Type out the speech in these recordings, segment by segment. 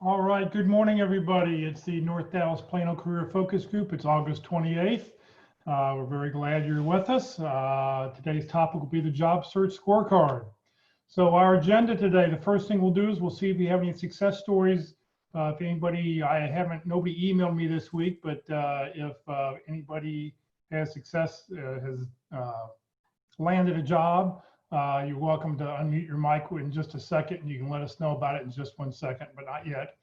All right, good morning, everybody. It's the North Dallas Plano Career Focus Group. It's August 28th. We're very glad you're with us. Today's topic will be the job search scorecard. So our agenda today, the first thing we'll do is we'll see if we have any success stories. If anybody, nobody emailed me this week, but if anybody has success, has landed a job, you're welcome to unmute your mic in just a second, and you can let us know about it in just 1 second, but not yet.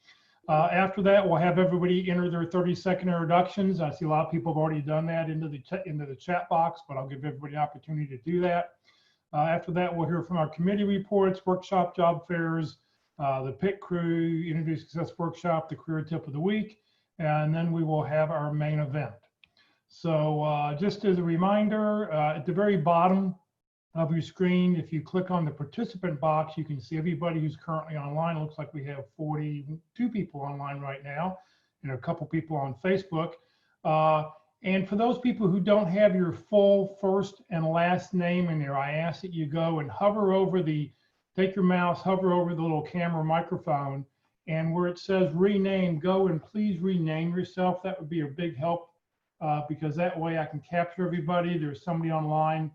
After that, we'll have everybody enter their 30-second introductions. I see a lot of people have already done that into the chat box, but I'll give everybody an opportunity to do that. After that, we'll hear from our committee reports, workshop, job fairs, the PIT crew, interview success workshop, the career tip of the week, and then we will have our main event. So just as a reminder, at the very bottom of your screen, if you click on the participant box, you can see everybody who's currently online. It looks like we have 42 people online right now, and a couple people on Facebook. And for those people who don't have your full first and last name in there, I ask that you go and hover over take your mouse, hover over the little camera microphone, and where it says rename, go and please rename yourself. That would be a big help because that way I can capture everybody. There's somebody online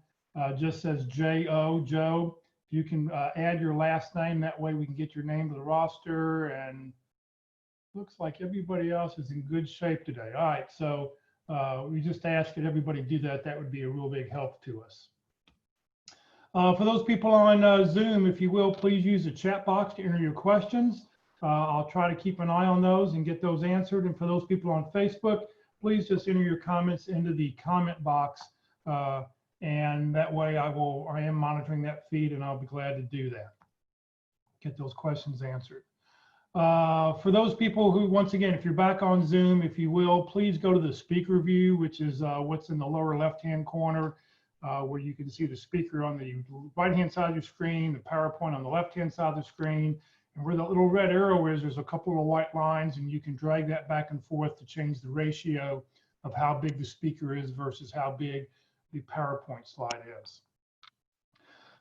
just says J.O., Joe. You can add your last name. That way we can get your name to the roster, and looks like everybody else is in good shape today. All right, so we just ask that everybody do that. That would be a real big help to us. For those people on Zoom, if you will, please use the chat box to enter your questions. I'll try to keep an eye on those and get those answered. And for those people on Facebook, please just enter your comments into the comment box. And that way I am monitoring that feed, and I'll be glad to do that. Get those questions answered. For those people who, once again, if you're back on Zoom, if you will, please go to the speaker view, which is what's in the lower left-hand corner, where you can see the speaker on the right-hand side of your screen, the PowerPoint on the left-hand side of the screen, and where the little red arrow is, there's a couple of white lines, and you can drag that back and forth to change the ratio of how big the speaker is versus how big the PowerPoint slide is.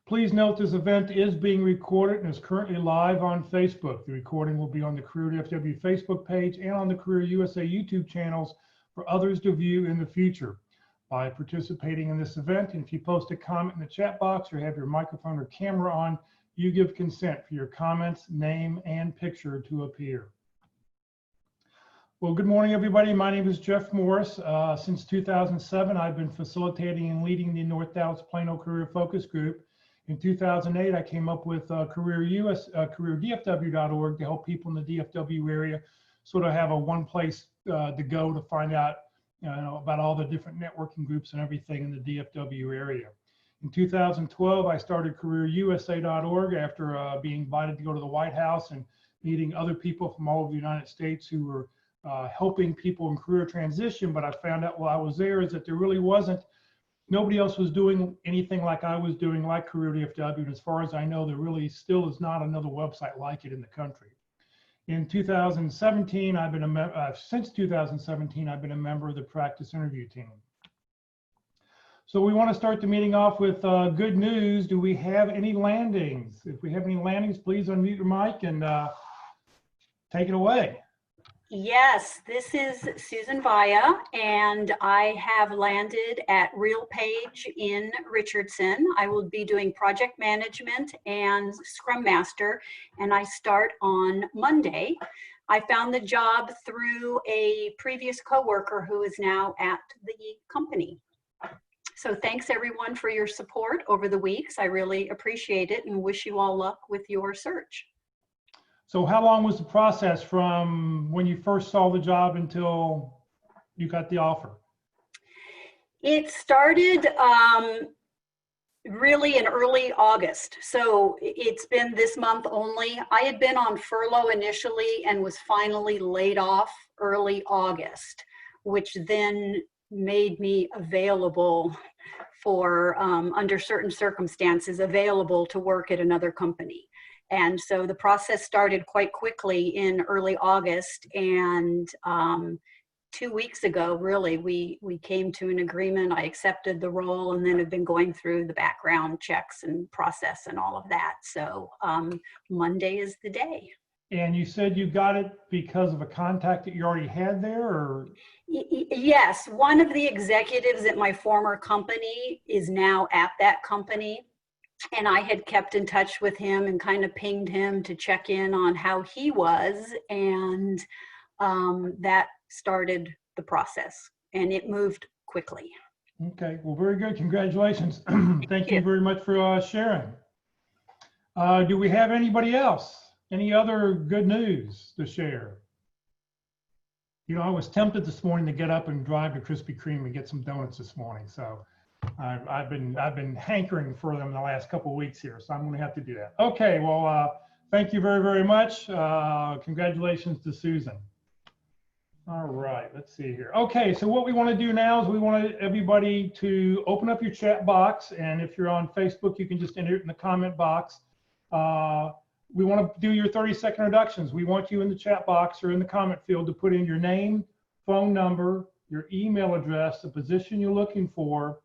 Please note this event is being recorded and is currently live on Facebook. The recording will be on the Career DFW Facebook page and on the Career USA YouTube channels for others to view in the future. By participating in this event, and if you post a comment in the chat box or have your microphone or camera on, you give consent for your comments, name, and picture to appear. Well, good morning, everybody. My name is Jeff Morris. Since 2007, I've been facilitating and leading the North Dallas Plano Career Focus Group. In 2008, I came up with careerdfw.org to help people in the DFW area sort of have a one place to go to find out about all the different networking groups and everything in the DFW area. In 2012, I started careerusa.org after being invited to go to the White House and meeting other people from all over the United States who were helping people in career transition. But I found out while I was there is that there really nobody else was doing anything like I was doing, like Career DFW. And as far as I know, there really still is not another website like it in the country. In 2017, since 2017, I've been a member of the practice interview team. So we want to start the meeting off with good news. Do we have any landings? If we have any landings, please unmute your mic and take it away. Yes, this is Susan Vaya, and I have landed at RealPage in Richardson. I will be doing project management and Scrum Master, and I start on Monday. I found the job through a previous coworker who is now at the company. So thanks everyone for your support over the weeks. I really appreciate it and wish you all luck with your search. So how long was the process from when you first saw the job until you got the offer? It started really in early August. So it's been this month only. I had been on furlough initially and was finally laid off early August, which then made me available for, under certain circumstances, available to work at another company. And so the process started quite quickly in early August, and 2 weeks ago, really, we came to an agreement. I accepted the role and then have been going through the background checks and process and all of that. So Monday is the day. And you said you got it because of a contact that you already had there, or? Yes, one of the executives at my former company is now at that company. And I had kept in touch with him and kind of pinged him to check in on how he was. And that started the process, and it moved quickly. Okay, well, very good. Congratulations. Thank you you. very much for sharing. Do we have anybody else? Any other good news to share? You know, I was tempted this morning to get up and drive to Krispy Kreme and get some donuts this morning. So I've been hankering for them the last couple of weeks here. So I'm going to have to do that. Okay, well, thank you very, very much. Congratulations to Susan. All right, let's see here. Okay, so what we want to do now is we want everybody to open up your chat box. And if you're on Facebook, you can just enter it in the comment box. We want to do your 30-second introductions. We want you in the chat box or in the comment field to put in your name, phone number, your email address, the position you're looking for,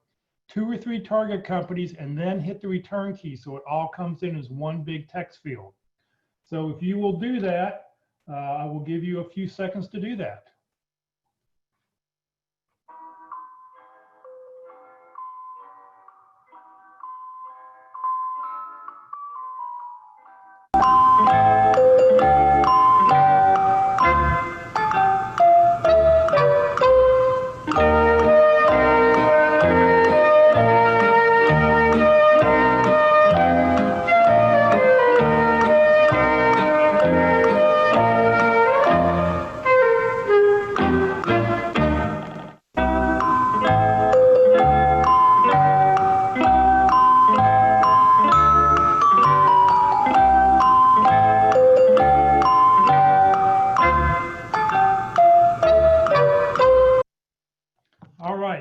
2 or 3 target companies, and then hit the return key so it all comes in as one big text field. So if you will do that, I will give you a few seconds to do that.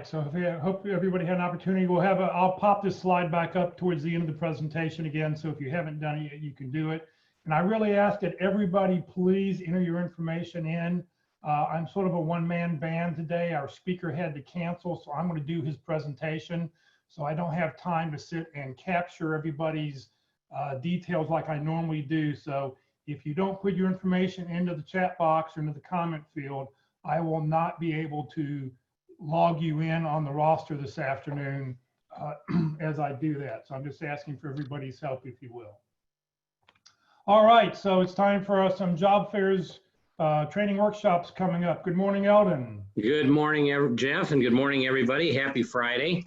So I hope everybody had an opportunity. I'll pop this slide back up towards the end of the presentation again. So if you haven't done it yet, you can do it. And I really ask that everybody please enter your information in. I'm sort of a one-man band today. Our speaker had to cancel, so I'm going to do his presentation. So I don't have time to sit and capture everybody's details like I normally do. So if you don't put your information into the chat box or into the comment field, I will not be able to log you in on the roster this afternoon as I do that. So I'm just asking for everybody's help, if you will. All right, so it's time for some job fairs, training workshops coming up. Good morning, Eldon. Good morning, Jeff, and good morning, everybody. Happy Friday.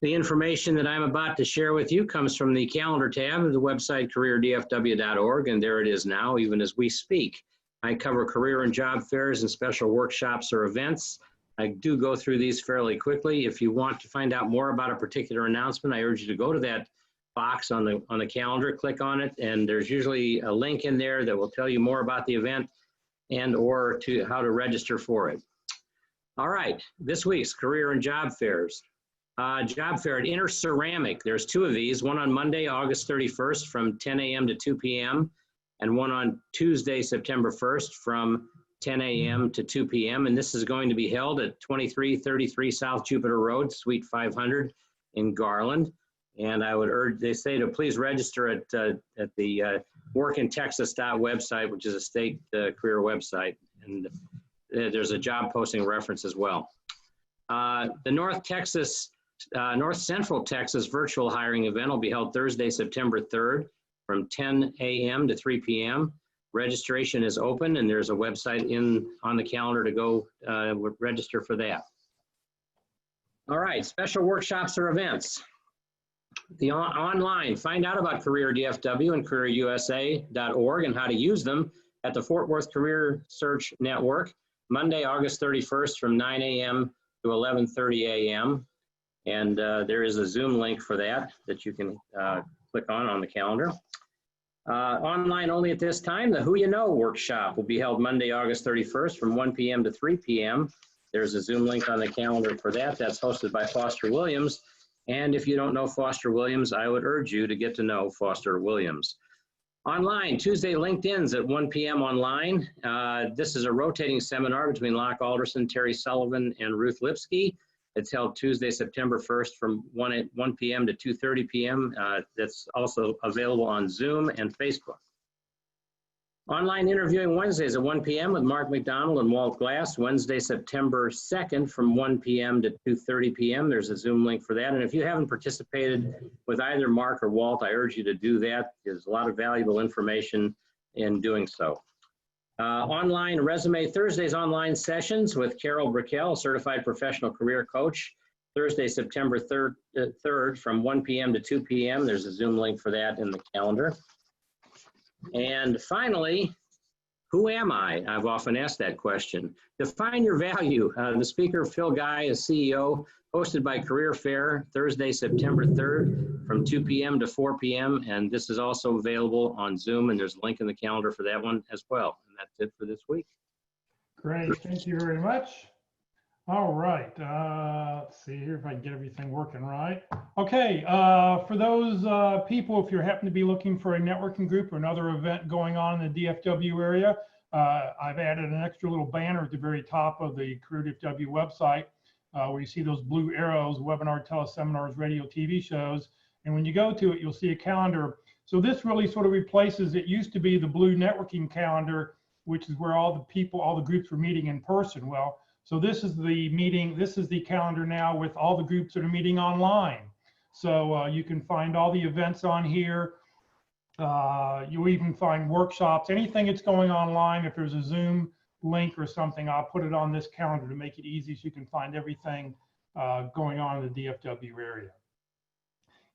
The information that I'm about to share with you comes from the calendar tab of the website careerdfw.org, and there it is now, even as we speak. I cover career and job fairs and special workshops or events. I do go through these fairly quickly. If you want to find out more about a particular announcement, I urge you to go to that box on the calendar, click on it, and there's usually a link in there that will tell you more about the event and or to how to register for it. All right, this week's career and job fairs. Job fair at Inner Ceramic. There's 2 of these, one on Monday, August 31st from 10 a.m. to 2 p.m. and one on Tuesday, September 1st from 10 a.m. to 2 p.m. And this is going to be held at 2333 South Jupiter Road, Suite 500 in Garland. And I would urge, they say to please register at the workintexas.website, which is a state career website. And there's a job posting reference as well. The North Central Texas virtual hiring event will be held Thursday, September 3rd from 10 a.m. to 3 p.m. Registration is open, and there's a website on the calendar to go register for that. All right, special workshops or events. The online, find out about Career DFW and careerusa.org and how to use them at the Fort Worth Career Search Network, Monday, August 31st from 9 a.m. to 11:30 a.m. And there is a Zoom link for that you can click on the calendar. Online only at this time, the Who You Know workshop will be held Monday, August 31st from 1 p.m. to 3 p.m. There's a Zoom link on the calendar for that. That's hosted by Foster Williams. And if you don't know Foster Williams, I would urge you to get to know Foster Williams. Online, Tuesday LinkedIn's at 1 p.m. online. This is a rotating seminar between Locke Alderson, Terry Sullivan, and Ruth Lipsky. It's held Tuesday, September 1st from 1 p.m. to 2:30 p.m. That's also available on Zoom and Facebook. Online interviewing Wednesdays at 1 p.m. with Mark McDonald and Walt Glass, Wednesday, September 2nd from 1 p.m. to 2:30 p.m. There's a Zoom link for that. And if you haven't participated with either Mark or Walt, I urge you to do that. There's a lot of valuable information in doing so. Online resume Thursdays online sessions with Carol Brickell, certified professional career coach. Thursday, September 3rd from 1 p.m. to 2 p.m. There's a Zoom link for that in the calendar. And finally, who am I? I've often asked that question. Define your value. The speaker, Phil Guy, is CEO, hosted by Career Fair, Thursday, September 3rd from 2 p.m. to 4 p.m. And this is also available on Zoom, and there's a link in the calendar for that one as well. And that's it for this week. Great, thank you very much. All right, let's see here if I can get everything working right. Okay, for those people, if you happen to be looking for a networking group or another event going on in the DFW area, I've added an extra little banner at the very top of the Career DFW website where you see those blue arrows, webinar, teleseminars, radio, TV shows. And when you go to it, you'll see a calendar. So this really sort of replaces, it used to be the blue networking calendar, which is where all the people, all the groups were meeting in person. Well, so this is the meeting, this is the calendar now with all the groups that are meeting online. So you can find all the events on here. You'll even find workshops, anything that's going online. If there's a Zoom link or something, I'll put it on this calendar to make it easy so you can find everything going on in the DFW area.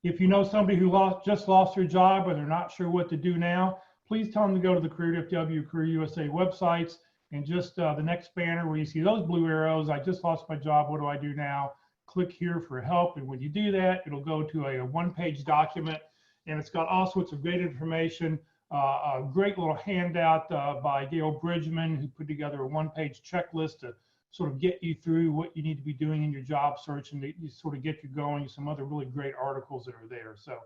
If you know somebody who just lost their job or they're not sure what to do now, please tell them to go to the Career DFW, Career USA websites. And just the next banner where you see those blue arrows, I just lost my job, what do I do now? Click here for help. And when you do that, it'll go to a one-page document. And it's got all sorts of great information, a great little handout by Gail Bridgman, who put together a one-page checklist to sort of get you through what you need to be doing in your job search and to sort of get you going. Some other really great articles that are there. So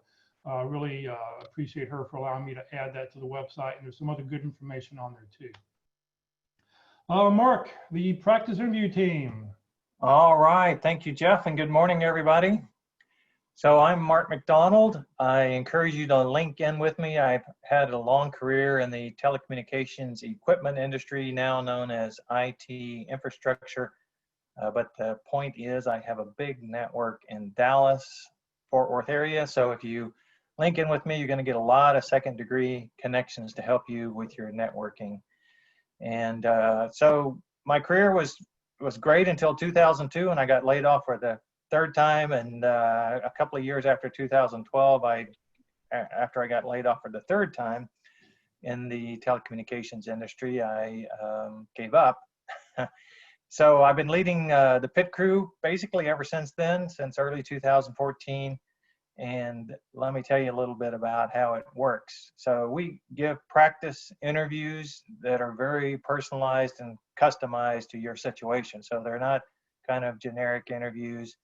really appreciate her for allowing me to add that to the website. And there's some other good information on there too. Mark, the practice interview team. All right, thank you, Jeff, and good morning, everybody. So I'm Mark McDonald. I encourage you to link in with me. I've had a long career in the telecommunications equipment industry, now known as IT infrastructure. But the point is I have a big network in Dallas, Fort Worth area. So if you link in with me, you're going to get a lot of second-degree connections to help you with your networking. And so my career was great until 2002, and I got laid off for the third time. And a couple of years after 2012, after I got laid off for the third time in the telecommunications industry, I gave up. So I've been leading the pit crew basically ever since then, since early 2014. And let me tell you a little bit about how it works. So we give practice interviews that are very personalized and customized to your situation. So they're not kind of generic interviews.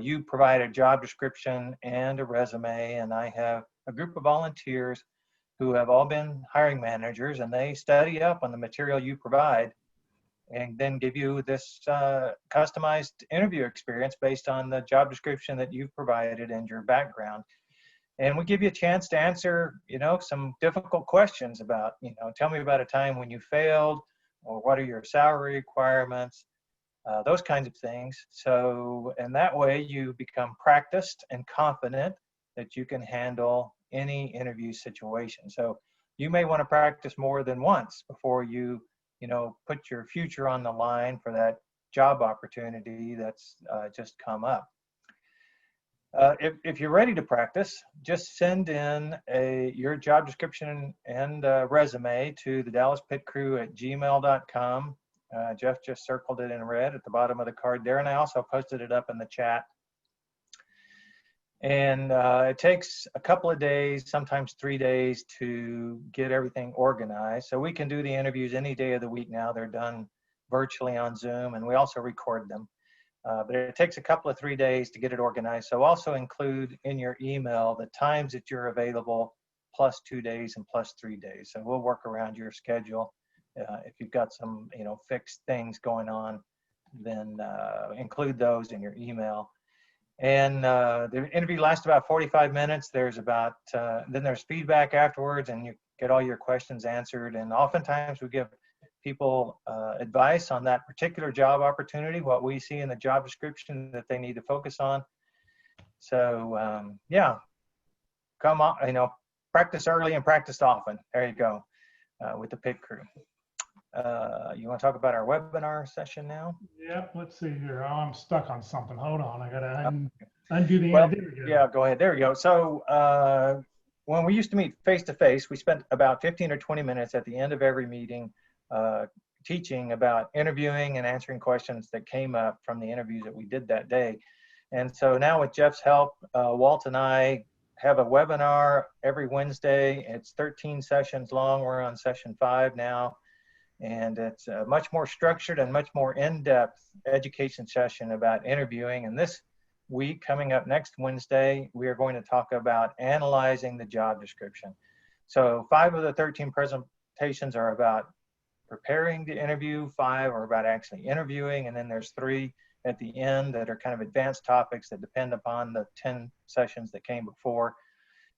You provide a job description and a resume, and I have a group of volunteers who have all been hiring managers, and they study up on the material you provide and then give you this customized interview experience based on the job description that you've provided and your background. And we give you a chance to answer, some difficult questions about, tell me about a time when you failed, or what are your salary requirements, those kinds of things. So, and that way you become practiced and confident that you can handle any interview situation. So you may want to practice more than once before you put your future on the line for that job opportunity that's just come up. If you're ready to practice, just send in your job description and resume to the Dallas Pit Crew at gmail.com. Jeff just circled it in red at the bottom of the card there, and I also posted it up in the chat. And it takes a couple of days, sometimes 3 days, to get everything organized. So we can do the interviews any day of the week now. They're done virtually on Zoom, and we also record them. But it takes a couple of 3 days to get it organized. So also include in your email the times that you're available, plus 2 days and plus 3 days. So we'll work around your schedule. If you've got some, fixed things going on, then include those in your email. And the interview lasts about 45 minutes. There's about, then there's feedback afterwards, and you get all your questions answered. And oftentimes we give people advice on that particular job opportunity, what we see in the job description that they need to focus on. So yeah, come on, practice early and practice often. There you go, with the PIT crew. You want to talk about our webinar session now? Yep, let's see here. Oh, I'm stuck on something. Hold on, I gotta undo the Well, there we go. yeah, go ahead. There we go. So when we used to meet face to face, we spent about 15 or 20 minutes at the end of every meeting teaching about interviewing and answering questions that came up from the interviews that we did that day. And so now with Jeff's help, Walt and I have a webinar every Wednesday. It's 13 sessions long. We're on session 5 now. And it's a much more structured and much more in-depth education session about interviewing. And this week, coming up next Wednesday, we are going to talk about analyzing the job description. So 5 of the 13 presentations are about preparing the interview, 5 are about actually interviewing, and then there's 3 at the end that are kind of advanced topics that depend upon the 10 sessions that came before.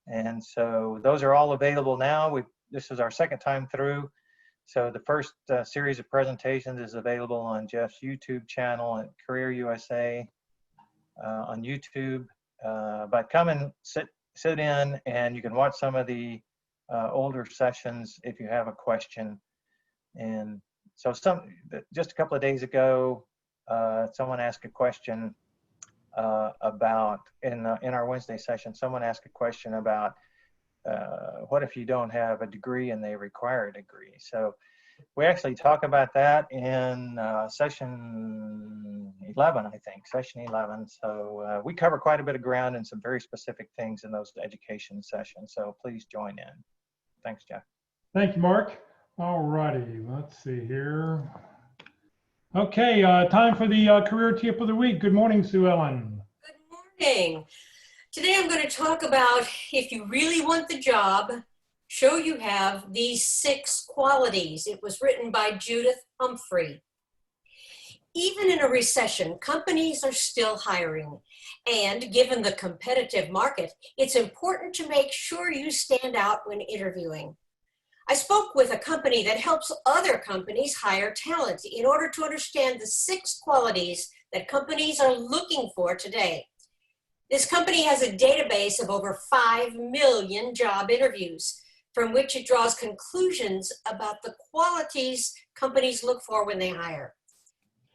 And so those are all available now. This is our second time through. So the first series of presentations is available on Jeff's YouTube channel at Career USA on YouTube. But come and sit in, and you can watch some of the older sessions if you have a question. And so just a couple of days ago, someone asked a question about, in our Wednesday session, someone asked a question about what if you don't have a degree and they require a degree? So we actually talk about that in session 11, I think, session 11. So we cover quite a bit of ground and some very specific things in those education sessions. So please join in. Thanks, Jeff. Thank you, Mark. All righty, let's see here. Okay, time for the career tip of the week. Good morning, Sue Ellen. Good morning. Today I'm going to talk about, if you really want the job, show you have these 6 qualities. It was written by Judith Humphrey. Even in a recession, companies are still hiring. And given the competitive market, it's important to make sure you stand out when interviewing. I spoke with a company that helps other companies hire talent in order to understand the 6 qualities that companies are looking for today. This company has a database of over 5 million job interviews, from which it draws conclusions about the qualities companies look for when they hire.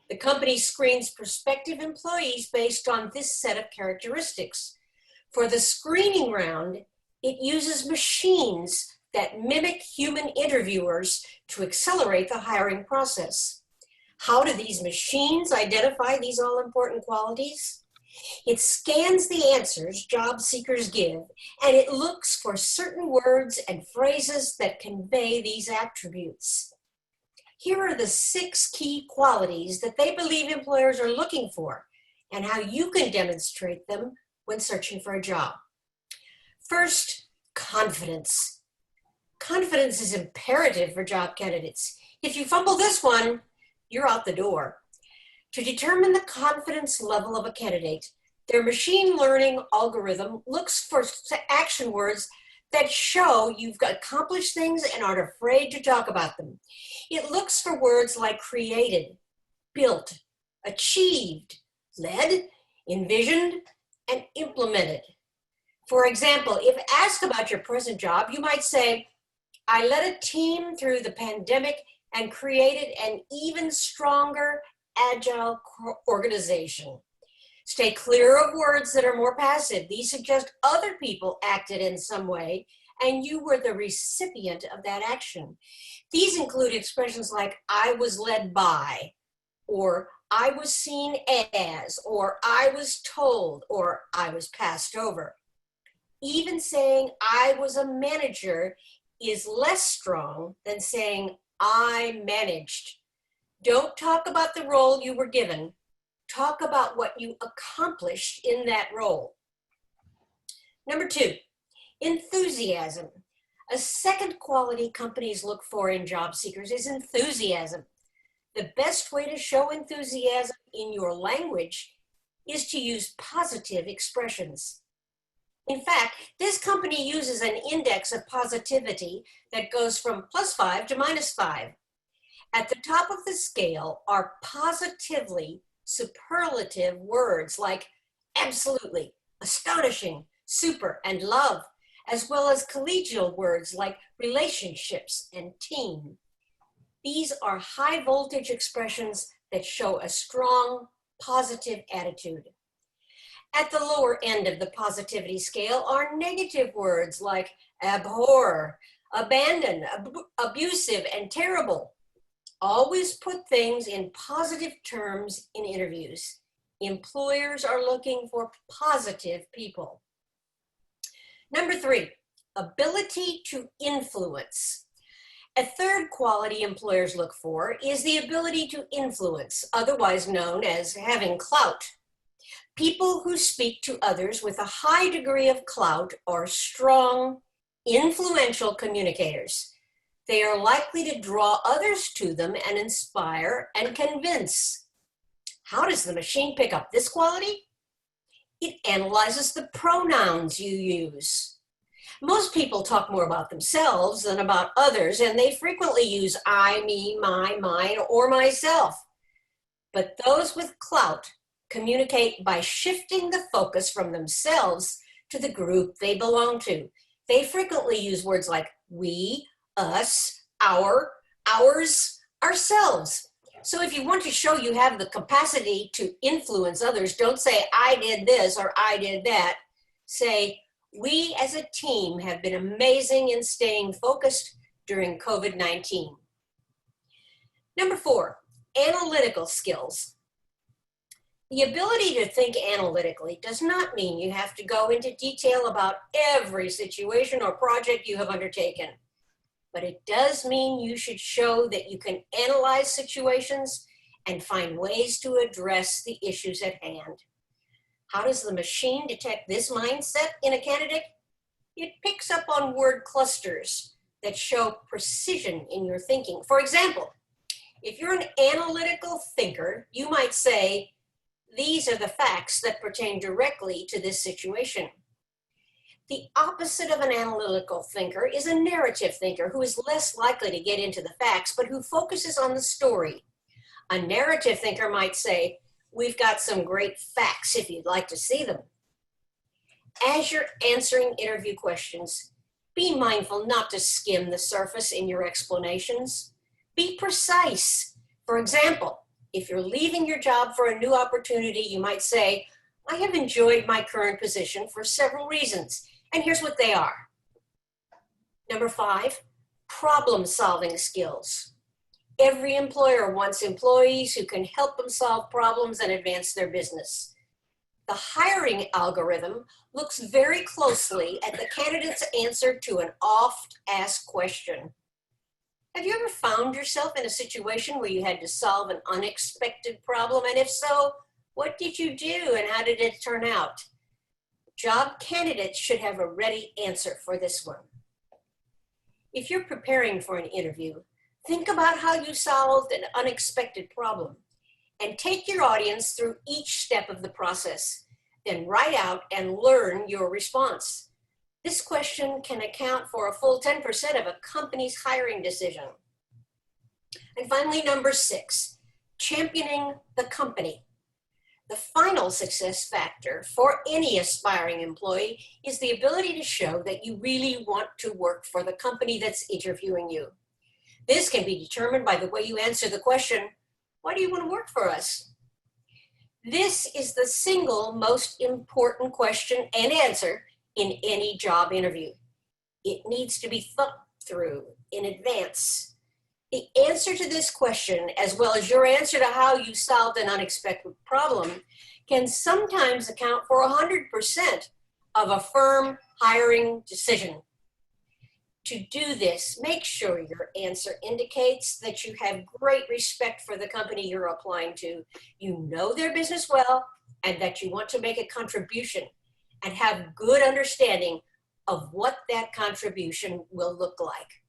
The company screens prospective employees based on this set of characteristics. For the screening round, it uses machines that mimic human interviewers to accelerate the hiring process. How do these machines identify these all-important qualities? It scans the answers job seekers give, and it looks for certain words and phrases that convey these attributes. Here are the 6 key qualities that they believe employers are looking for, and how you can demonstrate them when searching for a job. First, confidence. Confidence is imperative for job candidates. If you fumble this one, you're out the door. To determine the confidence level of a candidate, their machine learning algorithm looks for action words that show you've accomplished things and aren't afraid to talk about them. It looks for words like created, built, achieved, led, envisioned, and implemented. For example, if asked about your present job, you might say, I led a team through the pandemic and created an even stronger, agile organization. Stay clear of words that are more passive. These suggest other people acted in some way and you were the recipient of that action. These include expressions like I was led by, or I was seen as, or I was told, or I was passed over. Even saying I was a manager is less strong than saying I managed. Don't talk about the role you were given. Talk about what you accomplished in that role. Number 2, enthusiasm. A second quality companies look for in job seekers is enthusiasm. The best way to show enthusiasm in your language is to use positive expressions. In fact, this company uses an index of positivity that goes from +5 to -5. At the top of the scale are positively superlative words like absolutely, astonishing, super, and love, as well as collegial words like relationships and team. These are high voltage expressions that show a strong, positive attitude. At the lower end of the positivity scale are negative words like abhor, abandon, abusive, and terrible. Always put things in positive terms in interviews. Employers are looking for positive people. Number 3, ability to influence. A third quality employers look for is the ability to influence, otherwise known as having clout. People who speak to others with a high degree of clout are strong, influential communicators. They are likely to draw others to them and inspire and convince. How does the machine pick up this quality? It analyzes the pronouns you use. Most people talk more about themselves than about others, and they frequently use I, me, my, mine, or myself. But those with clout communicate by shifting the focus from themselves to the group they belong to. They frequently use words like we, us, our, ours, ourselves. So if you want to show you have the capacity to influence others, don't say I did this or I did that. Say, we as a team have been amazing in staying focused during COVID-19. Number 4, analytical skills. The ability to think analytically does not mean you have to go into detail about every situation or project you have undertaken, but it does mean you should show that you can analyze situations and find ways to address the issues at hand. How does the machine detect this mindset in a candidate? It picks up on word clusters that show precision in your thinking. For example, if you're an analytical thinker, you might say, these are the facts that pertain directly to this situation. The opposite of an analytical thinker is a narrative thinker who is less likely to get into the facts, but who focuses on the story. A narrative thinker might say, we've got some great facts if you'd like to see them. As you're answering interview questions, be mindful not to skim the surface in your explanations. Be precise. For example, if you're leaving your job for a new opportunity, you might say, I have enjoyed my current position for several reasons, and here's what they are. Number 5, problem-solving skills. Every employer wants employees who can help them solve problems and advance their business. The hiring algorithm looks very closely at the candidate's answer to an oft-asked question. Have you ever found yourself in a situation where you had to solve an unexpected problem? And if so, what did you do and how did it turn out? Job candidates should have a ready answer for this one. If you're preparing for an interview, think about how you solved an unexpected problem and take your audience through each step of the process. Then write out and learn your response. This question can account for a full 10% of a company's hiring decision. And finally, number 6, championing the company. The final success factor for any aspiring employee is the ability to show that you really want to work for the company that's interviewing you. This can be determined by the way you answer the question, why do you want to work for us? This is the single most important question and answer in any job interview. It needs to be thought through in advance. The answer to this question, as well as your answer to how you solved an unexpected problem, can sometimes account for 100% of a firm hiring decision. To do this, make sure your answer indicates that you have great respect for the company you're applying to, you know their business well, and that you want to make a contribution and have good understanding of what that contribution will look like.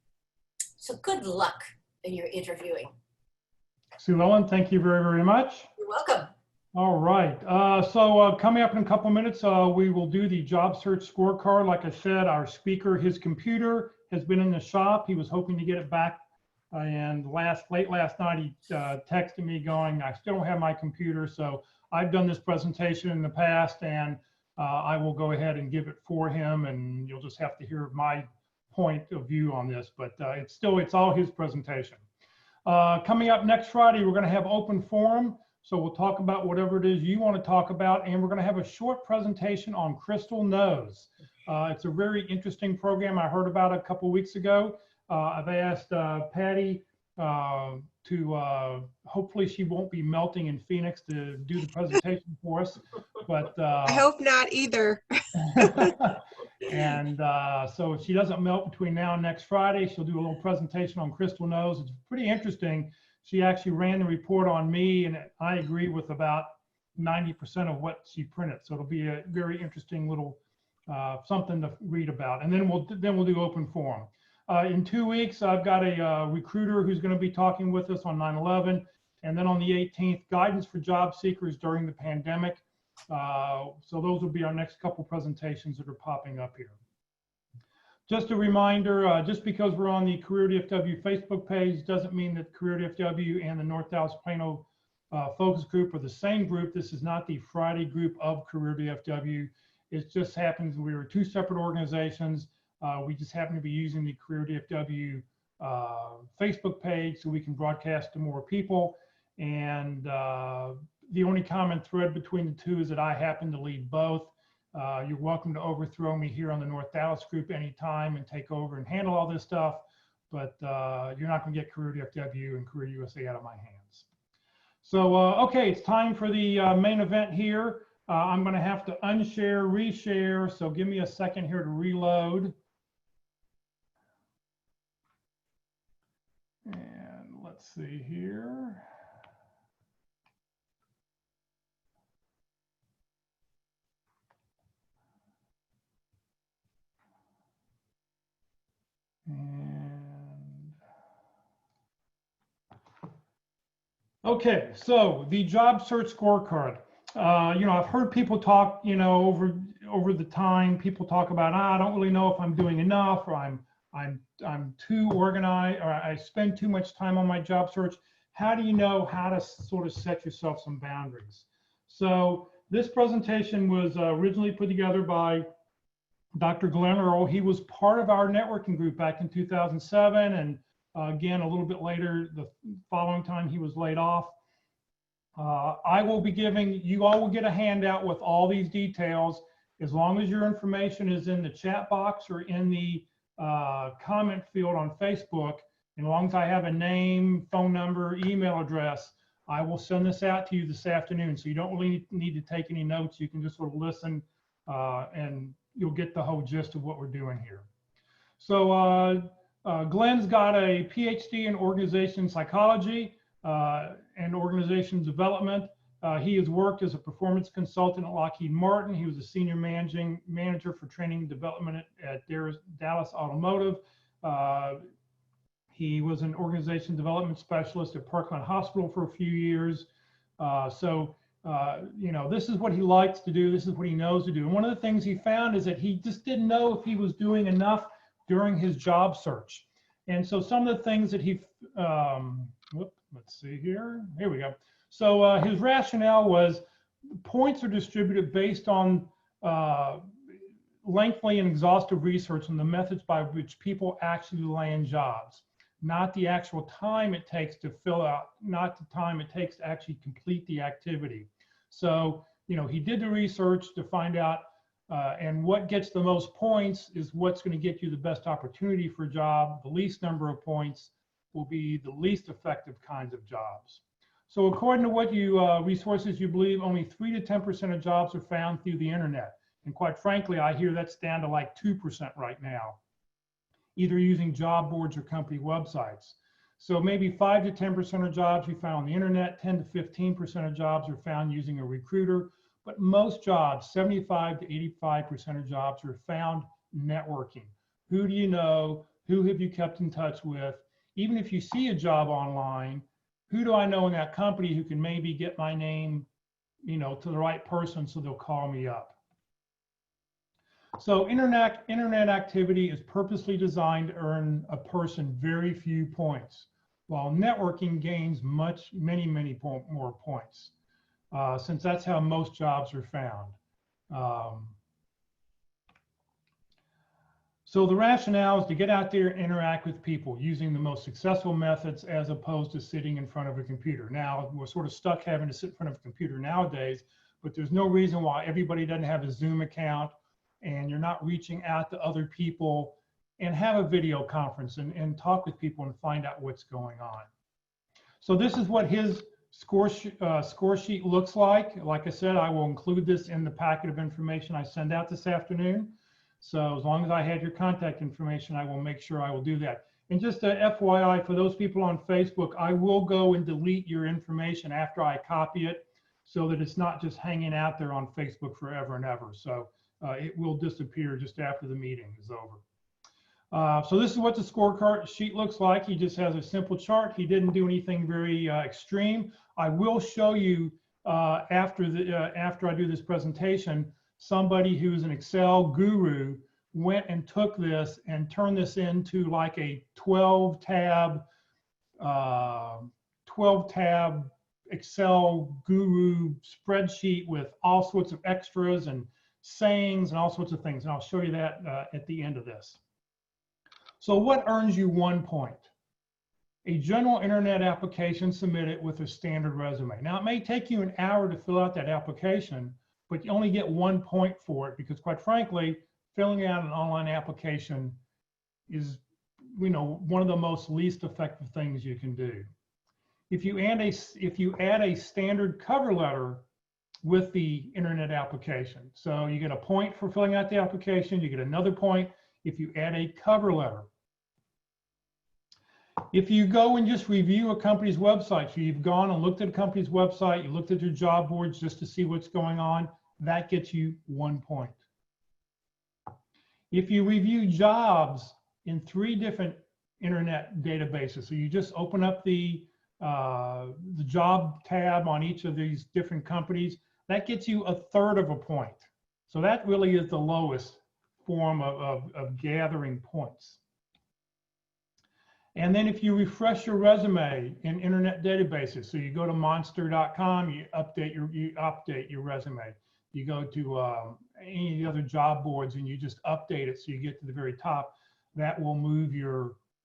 So good luck in your interviewing. Sue Ellen, thank you very, very much. You're welcome. All right. So coming up in a couple minutes, we will do the job search scorecard. Like I said, our speaker, his computer has been in the shop. He was hoping to get it back. And late last night, he texted me going, I still don't have my computer. So I've done this presentation in the past, and I will go ahead and give it for him. And you'll just have to hear my point of view on this. But it's all his presentation. Coming up next Friday, we're going to have open forum. So we'll talk about whatever it is you want to talk about, and we're going to have a short presentation on Crystal Knows. It's a very interesting program I heard about a couple weeks ago. I've asked Patty to hopefully she won't be melting in Phoenix to do the presentation for us, but I hope not either. and so if she doesn't melt between now and next Friday, she'll do a little presentation on Crystal Knows. It's pretty interesting. She actually ran the report on me, and I agree with about 90% of what she printed. So it'll be a very interesting little something to read about. And then we'll do open forum. In 2 weeks, I've got a recruiter who's going to be talking with us on 9/11, and then on the 18th, guidance for job seekers during the pandemic. So those will be our next couple presentations that are popping up here. Just a reminder, just because we're on the Career DFW Facebook page doesn't mean that Career DFW and the North Dallas Plano focus group are the same group. This is not the Friday group of Career DFW. It just happens we were two separate organizations. We just happen to be using the Career DFW Facebook page so we can broadcast to more people. And the only common thread between the two is that I happen to lead both. You're welcome to overthrow me here on the North Dallas group anytime and take over and handle all this stuff, but you're not going to get Career DFW and Career USA out of my hands. So, okay, it's time for the main event here. I'm going to have to unshare, reshare, so give me a second here to reload. And let's see here. And okay, so the job search scorecard. I've heard people talk, over the time, people talk about, I don't really know if I'm doing enough, or I'm too organized, or I spend too much time on my job search. How do you know how to sort of set yourself some boundaries? So this presentation was originally put together by Dr. Glenn Earl. He was part of our networking group back in 2007. And again, a little bit later, the following time he was laid off. I will be giving, you all will get a handout with all these details. As long as your information is in the chat box or in the comment field on Facebook, and as long as I have a name, phone number, email address, I will send this out to you this afternoon. So you don't really need to take any notes. You can just sort of listen and you'll get the whole gist of what we're doing here. So Glenn's got a PhD in organization psychology and organization development. He has worked as a performance consultant at Lockheed Martin. He was a senior managing manager for training and development at Dallas Automotive. He was an organization development specialist at Parkland Hospital for a few years. This is what he likes to do. This is what he knows to do. And one of the things he found is that he just didn't know if he was doing enough during his job search. And so some of the things that he, let's see here. Here we go. So his rationale was points are distributed based on lengthy and exhaustive research on the methods by which people actually land jobs, not the actual time it takes to fill out, not the time it takes to actually complete the activity. So, he did the research to find out, and what gets the most points is what's going to get you the best opportunity for a job. The least number of points will be the least effective kinds of jobs. So according to what resources you believe, only 3 to 10% of jobs are found through the internet. And quite frankly, I hear that's down to like 2% right now, either using job boards or company websites. So maybe 5 to 10% of jobs you found on the internet, 10 to 15% of jobs are found using a recruiter, but most jobs, 75 to 85% of jobs are found networking. Who do you know? Who have you kept in touch with? Even if you see a job online, who do I know in that company who can maybe get my name, to the right person, so they'll call me up. So internet activity is purposely designed to earn a person very few points, while networking gains many more points, since that's how most jobs are found. So the rationale is to get out there and interact with people using the most successful methods as opposed to sitting in front of a computer. Now, we're sort of stuck having to sit in front of a computer nowadays, but there's no reason why everybody doesn't have a Zoom account and you're not reaching out to other people and have a video conference and talk with people and find out what's going on. So this is what his score sheet looks like. Like I said, I will include this in the packet of information I send out this afternoon. So as long as I have your contact information, I will make sure I will do that. And just a FYI, for those people on Facebook, I will go and delete your information after I copy it so that it's not just hanging out there on Facebook forever and ever. So it will disappear just after the meeting is over. So this is what the scorecard sheet looks like. He just has a simple chart. He didn't do anything very extreme. I will show you after I do this presentation, somebody who's an Excel guru went and took this and turned this into like a 12 tab Excel guru spreadsheet with all sorts of extras and sayings and all sorts of things. And I'll show you that at the end of this. So what earns you 1 point? A general internet application submitted with a standard resume. Now, it may take you an hour to fill out that application, but you only get 1 point for it because, quite frankly, filling out an online application is, one of the most least effective things you can do. If you add a standard cover letter with the internet application, so you get a point for filling out the application, you get another point if you add a cover letter. If you go and just review a company's website, so you've gone and looked at a company's website, you looked at your job boards just to see what's going on, that gets you 1 point. If you review jobs in 3 different internet databases, so you just open up the job tab on each of these different companies, that gets you 1/3 of a point. So that really is the lowest form of gathering points. And then if you refresh your resume in internet databases, so you go to monster.com, you update your resume. You go to any of the other job boards and you just update it so you get to the very top, that will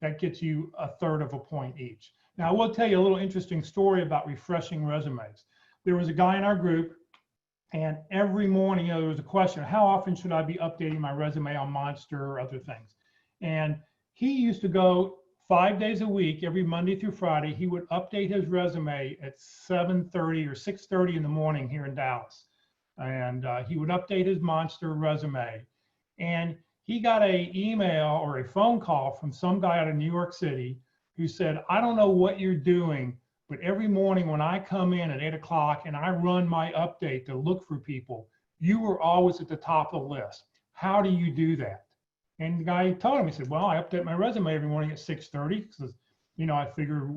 that gets you 1/3 of a point each. Now, I will tell you a little interesting story about refreshing resumes. There was a guy in our group, and every morning, there was a question, how often should I be updating my resume on Monster or other things? And he used to go 5 days a week, every Monday through Friday. He would update his resume at 7:30 or 6:30 in the morning here in Dallas. And he would update his Monster resume. And he got an email or a phone call from some guy out of New York City who said, I don't know what you're doing, but every morning when I come in at 8 o'clock and I run my update to look for people, you were always at the top of the list. How do you do that? And the guy told him, he said, well, I update my resume every morning at 6:30 because, I figure,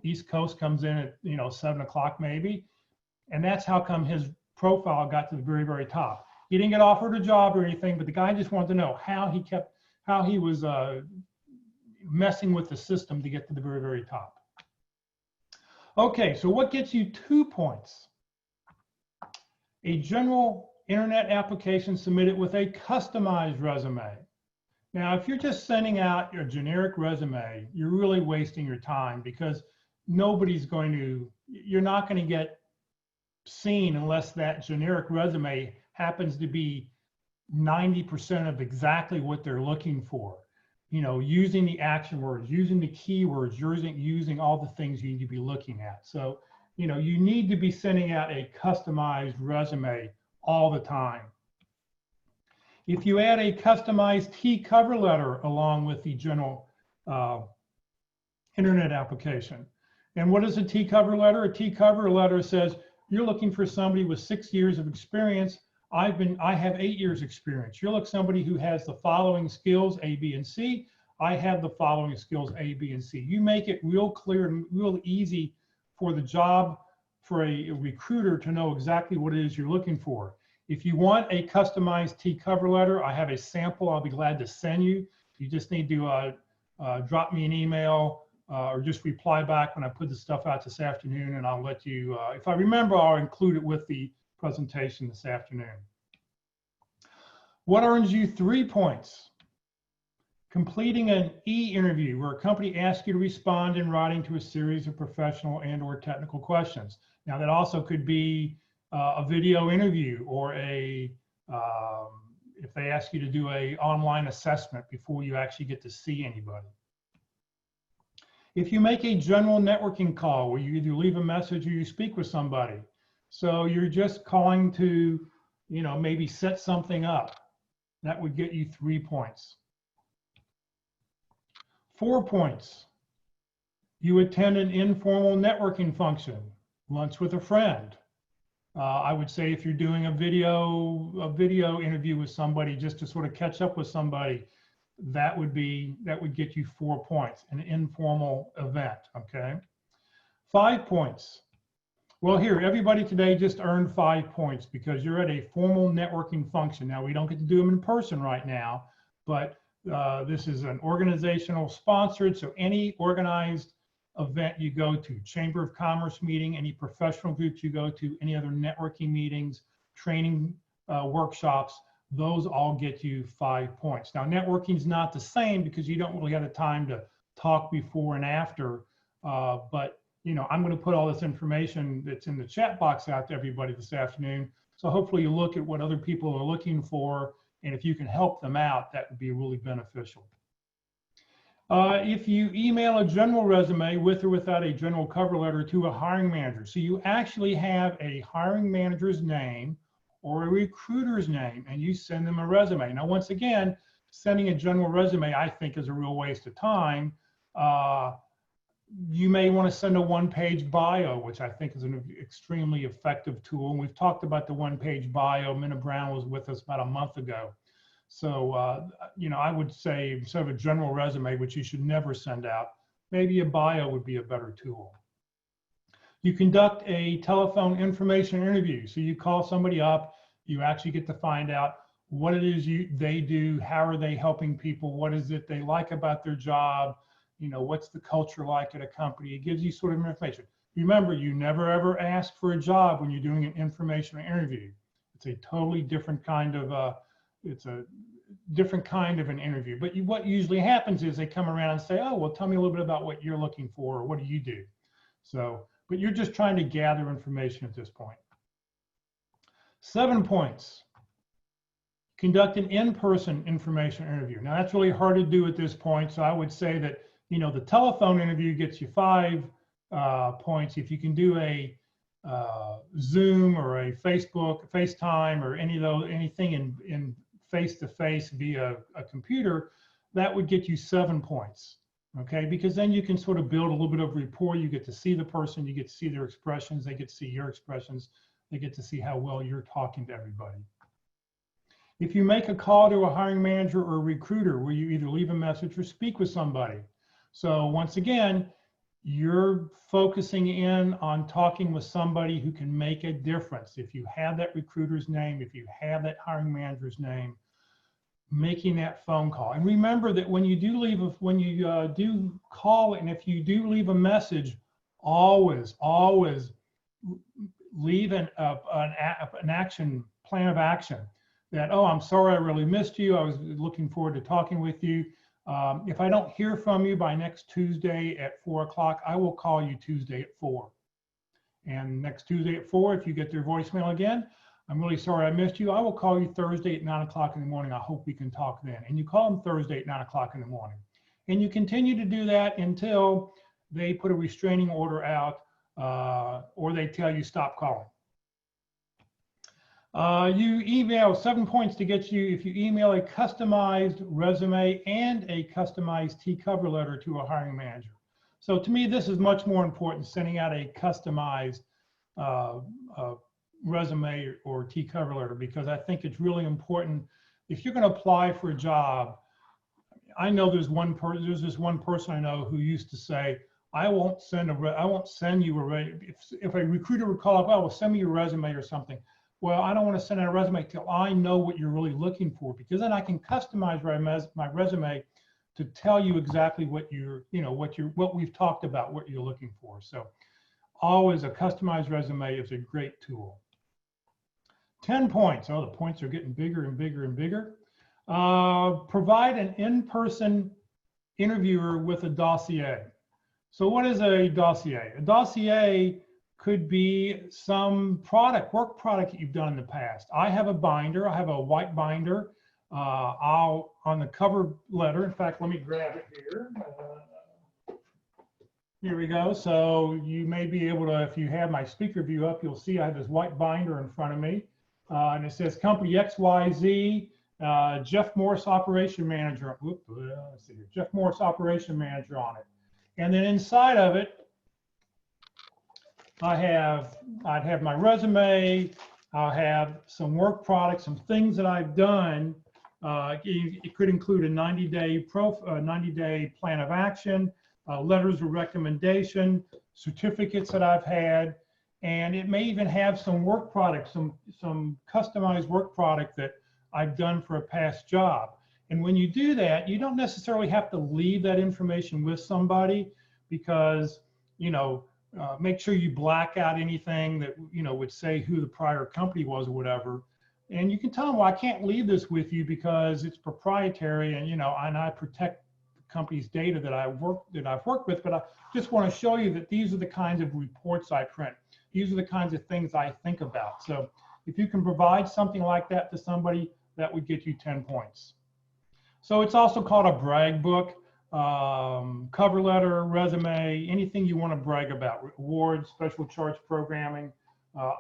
East Coast comes in at, 7 o'clock maybe. And that's how come his profile got to the very, very top. He didn't get offered a job or anything, but the guy just wanted to know how he was messing with the system to get to the very, very top. Okay, so what gets you 2 points? A general internet application submitted with a customized resume. Now, if you're just sending out your generic resume, you're really wasting your time because you're not going to get seen unless that generic resume happens to be 90% of exactly what they're looking for. Using the action words, using the keywords, using all the things you need to be looking at. So, you need to be sending out a customized resume all the time. If you add a customized T cover letter along with the general internet application. And what is a T cover letter? A T cover letter says, you're looking for somebody with 6 years of experience. I have 8 years experience. You're looking for somebody who has the following skills, A, B, and C. I have the following skills, A, B, and C. You make it real clear and real easy for the job for a recruiter to know exactly what it is you're looking for. If you want a customized T cover letter, I have a sample I'll be glad to send you. You just need to drop me an email or just reply back when I put the stuff out this afternoon, and I'll let you, if I remember, I'll include it with the presentation this afternoon. What earns you 3 points? Completing an e-interview where a company asks you to respond in writing to a series of professional and/or technical questions. Now that also could be a video interview or if they ask you to do an online assessment before you actually get to see anybody. If you make a general networking call where you either leave a message or you speak with somebody, so you're just calling to, maybe set something up, that would get you 3 points. 4 points. You attend an informal networking function, lunch with a friend. I would say if you're doing a video interview with somebody just to sort of catch up with somebody, that would get you 4 points, an informal event, okay? 5 points. Well, here, everybody today just earned 5 points because you're at a formal networking function. Now, we don't get to do them in person right now, but this is an organizational sponsored, so any organized event you go to, Chamber of Commerce meeting, any professional groups you go to, any other networking meetings, training workshops, those all get you 5 points. Now, networking is not the same because you don't really have the time to talk before and after, but I'm going to put all this information that's in the chat box out to everybody this afternoon. So hopefully you look at what other people are looking for, and if you can help them out, that would be really beneficial. If you email a general resume with or without a general cover letter to a hiring manager, so you actually have a hiring manager's name or a recruiter's name, and you send them a resume. Now, once again, sending a general resume, I think, is a real waste of time. You may want to send a one-page bio, which I think is an extremely effective tool. And we've talked about the one-page bio. Minna Brown was with us about a month ago. So, I would say instead of a general resume, which you should never send out, maybe a bio would be a better tool. You conduct a telephone information interview. So you call somebody up, you actually get to find out what it is they do, how are they helping people, what is it they like about their job, what's the culture like at a company. It gives you sort of information. Remember, you never ever ask for a job when you're doing an informational interview. It's a totally different kind of an interview. But what usually happens is they come around and say, oh, well, tell me a little bit about what you're looking for, or what do you do? So, but you're just trying to gather information at this point. 7 points. Conduct an in-person information interview. Now that's really hard to do at this point. So I would say that, the telephone interview gets you 5 points. If you can do a Zoom or a FaceTime or anything in face-to-face via a computer, that would get you 7 points, okay? Because then you can sort of build a little bit of rapport. You get to see the person, you get to see their expressions, they get to see your expressions, they get to see how well you're talking to everybody. If you make a call to a hiring manager or a recruiter where you either leave a message or speak with somebody. So once again, you're focusing in on talking with somebody who can make a difference. If you have that recruiter's name, if you have that hiring manager's name, making that phone call. And remember that when you do do call, and if you do leave a message, always leave an action plan of action. That, oh, I'm sorry, I really missed you. I was looking forward to talking with you. If I don't hear from you by next Tuesday at 4 o'clock, I will call you Tuesday at 4. And next Tuesday at 4, if you get their voicemail again, I'm really sorry I missed you. I will call you Thursday at 9 o'clock in the morning. I hope we can talk then. And you call them Thursday at 9 o'clock in the morning. And you continue to do that until they put a restraining order out or they tell you stop calling. You email 7 points to get you if you email a customized resume and a customized T cover letter to a hiring manager. So to me, this is much more important, sending out a customized resume or T cover letter, because I think it's really important. If you're going to apply for a job, I know there's this one person I know who used to say, I won't send you if a recruiter would call up, well, send me your resume or something. Well, I don't want to send out a resume till I know what you're really looking for, because then I can customize my resume to tell you exactly what what we've talked about, what you're looking for. So always a customized resume is a great tool. 10 points. Oh, the points are getting bigger and bigger and bigger. Provide an in-person interviewer with a dossier. So what is a dossier? A dossier could be some work product that you've done in the past. I have a binder. I have a white binder. On the cover letter, in fact, let me grab it here. Here we go. So you may be able to, if you have my speaker view up, you'll see I have this white binder in front of me. And it says Company XYZ, Jeff Morris Operation Manager. Let's see here. Jeff Morris Operation Manager on it. And then inside of it, I'd have my resume. I'll have some work products, some things that I've done. It could include a 90-day plan of action, letters of recommendation, certificates that I've had, and it may even have some work product, some customized work product that I've done for a past job. And when you do that, you don't necessarily have to leave that information with somebody, because, make sure you black out anything that, would say who the prior company was or whatever. And you can tell them, well, I can't leave this with you because it's proprietary, and, and I protect the company's data that I've worked with, but I just want to show you that these are the kinds of reports I print. These are the kinds of things I think about. So if you can provide something like that to somebody, that would get you 10 points. So it's also called a brag book, cover letter, resume, anything you want to brag about, awards, special charge programming.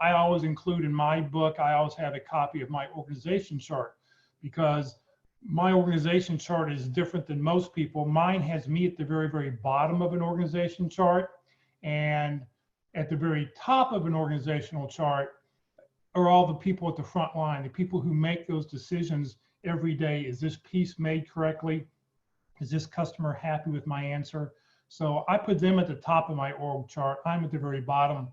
I always include in my book, I always have a copy of my organization chart, because my organization chart is different than most people. Mine has me at the very, very bottom of an organization chart, and at the very top of an organizational chart are all the people at the front line, the people who make those decisions every day. Is this piece made correctly? Is this customer happy with my answer? So I put them at the top of my org chart. I'm at the very bottom,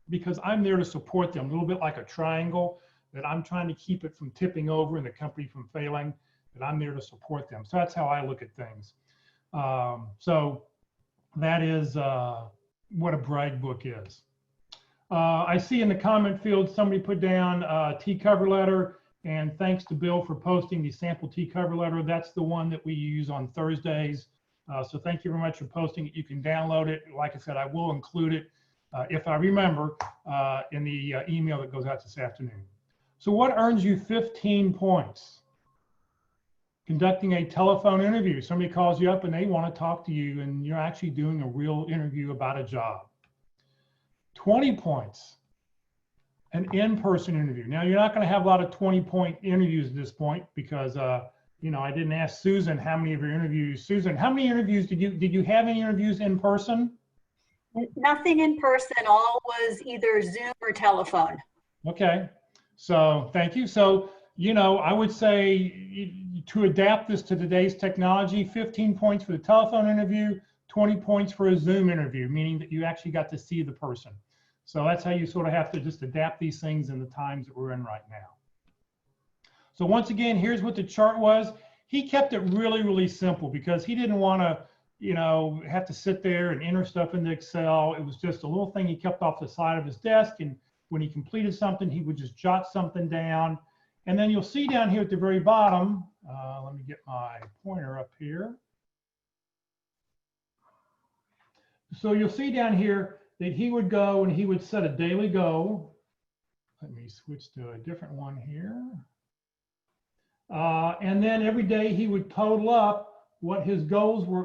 because I'm there to support them, a little bit like a triangle, that I'm trying to keep it from tipping over and the company from failing, that I'm there to support them. So that's how I look at things. So that is what a brag book is. I see in the comment field, somebody put down T cover letter, and thanks to Bill for posting the sample T cover letter. That's the one that we use on Thursdays. So thank you very much for posting it. You can download it. Like I said, I will include it, if I remember, in the email that goes out this afternoon. So what earns you 15 points? Conducting a telephone interview. Somebody calls you up and they want to talk to you, and you're actually doing a real interview about a job. 20 points, an in-person interview. Now, you're not going to have a lot of 20-point interviews at this point, because I didn't ask Susan how many of your interviews. Susan, how many interviews did you have any interviews in person? Nothing in person, all was either Zoom or telephone. Okay, so thank you. So, I would say to adapt this to today's technology, 15 points for the telephone interview, 20 points for a Zoom interview, meaning that you actually got to see the person. So that's how you sort of have to just adapt these things in the times that we're in right now. So once again, here's what the chart was. He kept it really, really simple, because he didn't want to, have to sit there and enter stuff into Excel. It was just a little thing he kept off the side of his desk, and when he completed something, he would just jot something down. And then you'll see down here at the very bottom, let me get my pointer up here. So you'll see down here that he would go and he would set a daily goal. Let me switch to a different one here. And then every day he would total up what his goals were,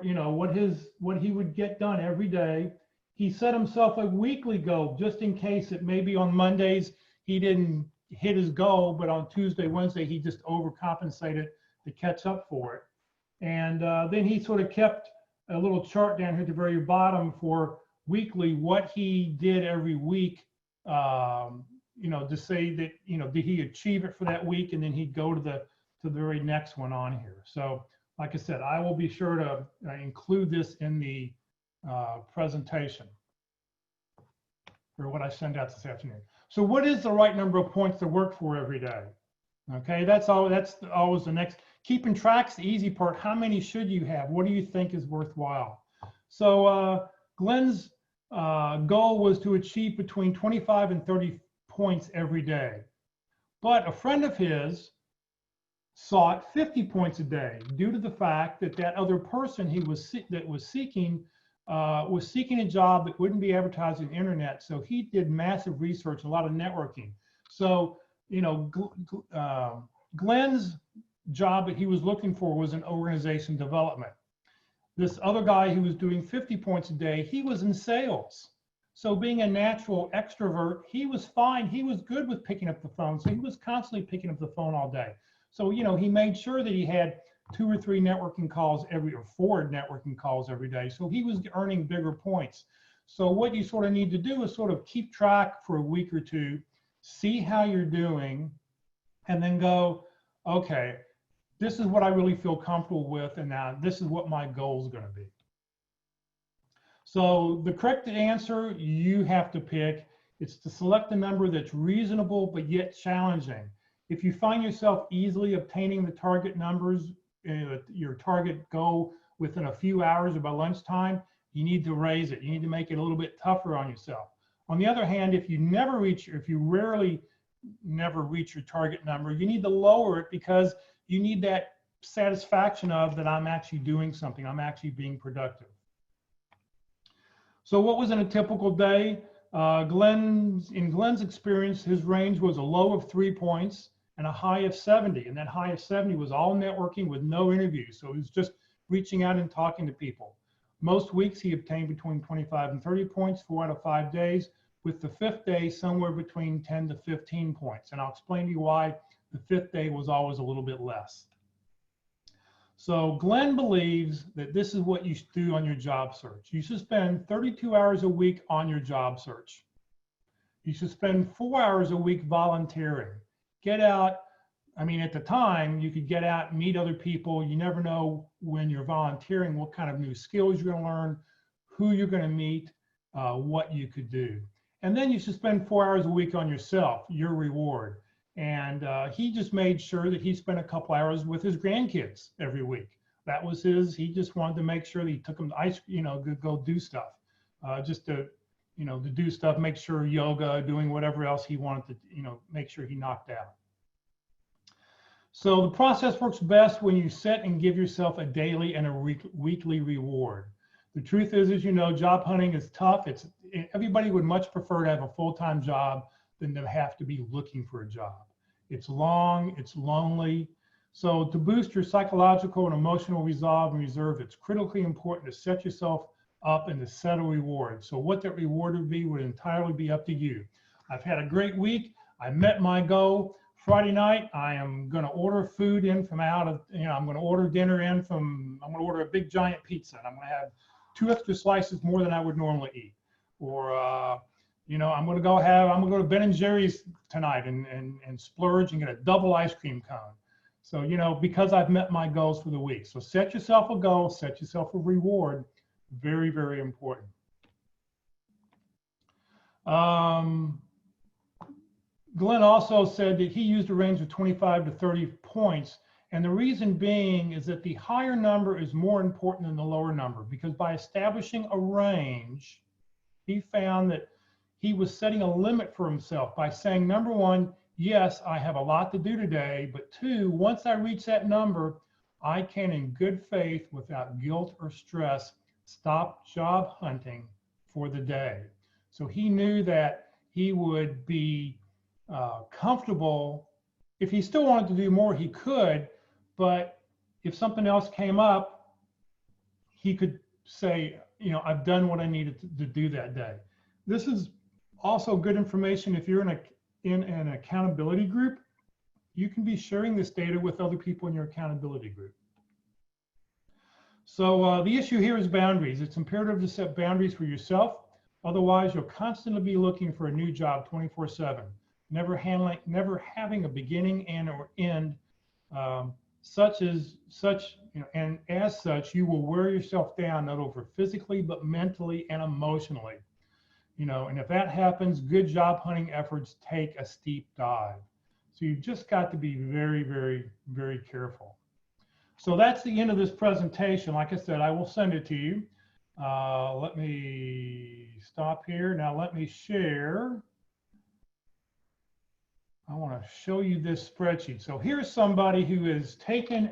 what he would get done every day. He set himself a weekly goal, just in case that maybe on Mondays he didn't hit his goal, but on Tuesday, Wednesday, he just overcompensated to catch up for it. And then he sort of kept a little chart down here at the very bottom for weekly, what he did every week, to say that, did he achieve it for that week? And then he'd go to the very next one on here. So like I said, I will be sure to include this in the presentation, or what I send out this afternoon. So what is the right number of points to work for every day? Okay, that's always the next. Keeping track's the easy part. How many should you have? What do you think is worthwhile? So Glenn's goal was to achieve between 25 and 30 points every day. But a friend of his sought 50 points a day due to the fact that that other person was seeking a job that wouldn't be advertised on the internet. So he did massive research, a lot of networking. So, you know, Glenn's job that he was looking for was in organization development. This other guy who was doing 50 points a day, he was in sales. So being a natural extrovert, he was fine. He was good with picking up the phone. So he was constantly picking up the phone all day. So, you know, he made sure that he had 2 or 3 networking calls or 4 networking calls every day. So he was earning bigger points. So what you sort of need to do is sort of keep track for a week or 2, see how you're doing, and then go, okay, this is what I really feel comfortable with, and now this is what my goal is going to be. So the correct answer you have to pick, it's to select a number that's reasonable but yet challenging. If you find yourself easily obtaining the target numbers, your target goal within a few hours or by lunchtime, you need to raise it. You need to make it a little bit tougher on yourself. On the other hand, if you rarely never reach your target number, you need to lower it because you need that satisfaction of that I'm actually doing something, I'm actually being productive. So what was in a typical day? In Glenn's experience, his range was a low of 3 points and a high of 70. And that high of 70 was all networking with no interviews. So he was just reaching out and talking to people. Most weeks he obtained between 25 and 30 points, 4 out of 5 days, with the 5th day somewhere between 10 to 15 points. And I'll explain to you why the 5th day was always a little bit less. So Glenn believes that this is what you should do on your job search. You should spend 32 hours a week on your job search. You should spend 4 hours a week volunteering. Get out. I mean, at the time, you could get out and meet other people. You never know when you're volunteering what kind of new skills you're going to learn, who you're going to meet, what you could do. And then you should spend 4 hours a week on yourself, your reward. And he just made sure that he spent a couple hours with his grandkids every week. That was he just wanted to make sure that he took them to ice, go do stuff, just to do stuff, make sure yoga, doing whatever else he wanted to, make sure he knocked out. So the process works best when you set and give yourself a daily and a weekly reward. The truth is, as you know, job hunting is tough. Everybody would much prefer to have a full-time job than to have to be looking for a job. It's long, it's lonely. So to boost your psychological and emotional resolve and reserve, it's critically important to set yourself up and to set a reward. So what that reward would entirely be up to you. I've had a great week. I met my goal. Friday night, I am going to order food in from I'm going to order dinner in I'm going to order a big giant pizza. And I'm going to have 2 extra slices more than I would normally eat. Or, I'm going to go to Ben & Jerry's tonight and splurge and get a double ice cream cone. So, because I've met my goals for the week. So set yourself a goal, set yourself a reward. Very, very important. Glenn also said that he used a range of 25 to 30 points. And the reason being is that the higher number is more important than the lower number, because by establishing a range, he found that he was setting a limit for himself by saying, number 1, yes, I have a lot to do today, but 2, once I reach that number, I can in good faith, without guilt or stress, stop job hunting for the day. So he knew that he would be comfortable. If he still wanted to do more, he could, but if something else came up, he could say, I've done what I needed to do that day. This is also good information if you're in an accountability group. You can be sharing this data with other people in your accountability group. So the issue here is boundaries. It's imperative to set boundaries for yourself. Otherwise, you'll constantly be looking for a new job 24/7, never having a beginning and or end and as such, you will wear yourself down not over physically, but mentally and emotionally. And if that happens, good job hunting efforts take a steep dive. So you've just got to be very, very, very careful. So that's the end of this presentation. Like I said, I will send it to you. Let me stop here. Now let me share. I want to show you this spreadsheet. So here's somebody who has taken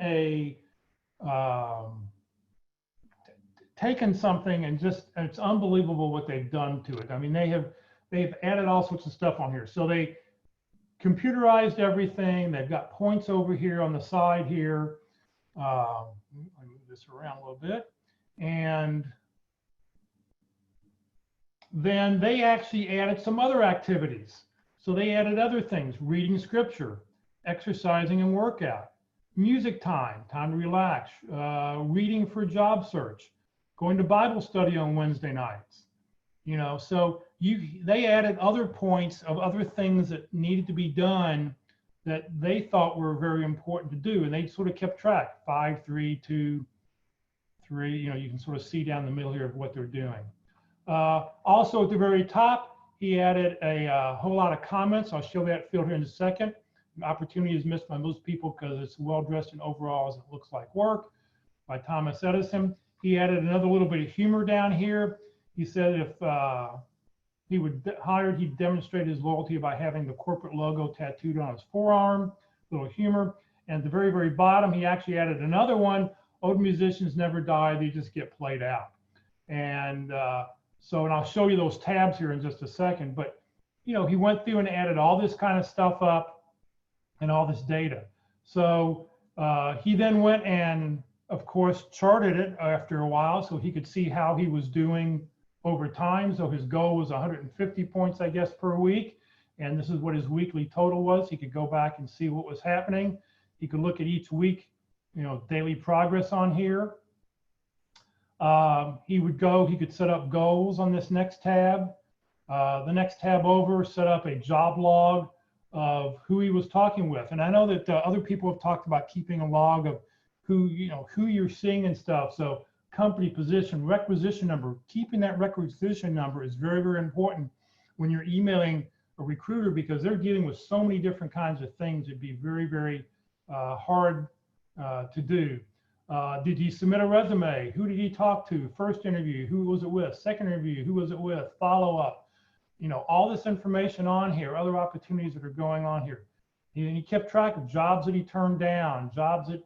taken something and it's unbelievable what they've done to it. I mean, they've added all sorts of stuff on here. So they computerized everything. They've got points over here on the side here. Let me move this around a little bit. And then they actually added some other activities. So they added other things: reading scripture, exercising and workout, music time to relax, reading for job search, going to Bible study on Wednesday nights. So they added other points of other things that needed to be done that they thought were very important to do, and they sort of kept track: 5, 3, 2, 3. You can sort of see down the middle here of what they're doing. Also at the very top, he added a whole lot of comments. I'll show that field here in a second. An opportunity is missed by most people because it's well dressed in overalls. It looks like work, by Thomas Edison. He added another little bit of humor down here. He said if he would hired, he'd demonstrate his loyalty by having the corporate logo tattooed on his forearm. Little humor. And at the very, very bottom, he actually added another one: old musicians never die, they just get played out. And and I'll show you those tabs here in just a second. But he went through and added all this kind of stuff up and all this data. So he then went and, of course, charted it after a while so he could see how he was doing over time. So his goal was 150 points, I guess, per week. And this is what his weekly total was. He could go back and see what was happening. He could look at each week, daily progress on here. He could set up goals on this next tab. The next tab over, set up a job log of who he was talking with. And I know that other people have talked about keeping a log of who you're seeing and stuff. So company, position, requisition number, keeping that requisition number is very, very important when you're emailing a recruiter, because they're dealing with so many different kinds of things. It'd be very, very hard to do. Did he submit a resume? Who did he talk to? First interview, who was it with? Second interview, who was it with? Follow up. All this information on here, other opportunities that are going on here. He kept track of jobs that he turned down, jobs that,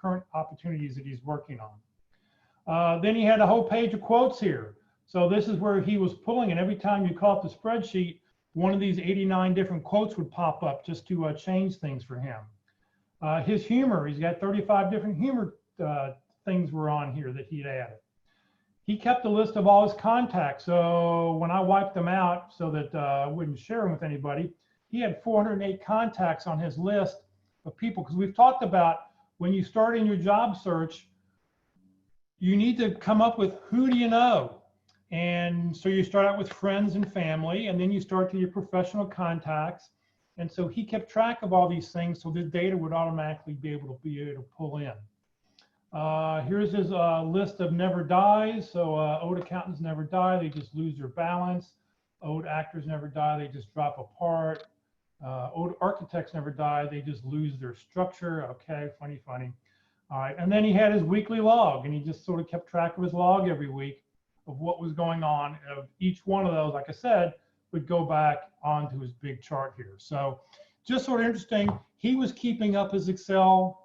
current opportunities that he's working on. Then he had a whole page of quotes here. So this is where he was pulling, and every time you call up the spreadsheet, one of these 89 different quotes would pop up just to change things for him. His humor, he's got 35 different humor things were on here that he'd added. He kept a list of all his contacts. So when I wiped them out so that I wouldn't share them with anybody, he had 408 contacts on his list of people. Because we've talked about when you start in your job search, you need to come up with who do you know. And so you start out with friends and family, and then you start to your professional contacts. And so he kept track of all these things so the data would automatically be able to pull in. Here's his list of never dies. So old accountants never die, they just lose their balance. Old actors never die, they just drop apart. Old architects never die, they just lose their structure. Okay, funny. All right, and then he had his weekly log, and he just sort of kept track of his log every week of what was going on. Of each one of those, like I said, would go back onto his big chart here. So just sort of interesting. He was keeping up his Excel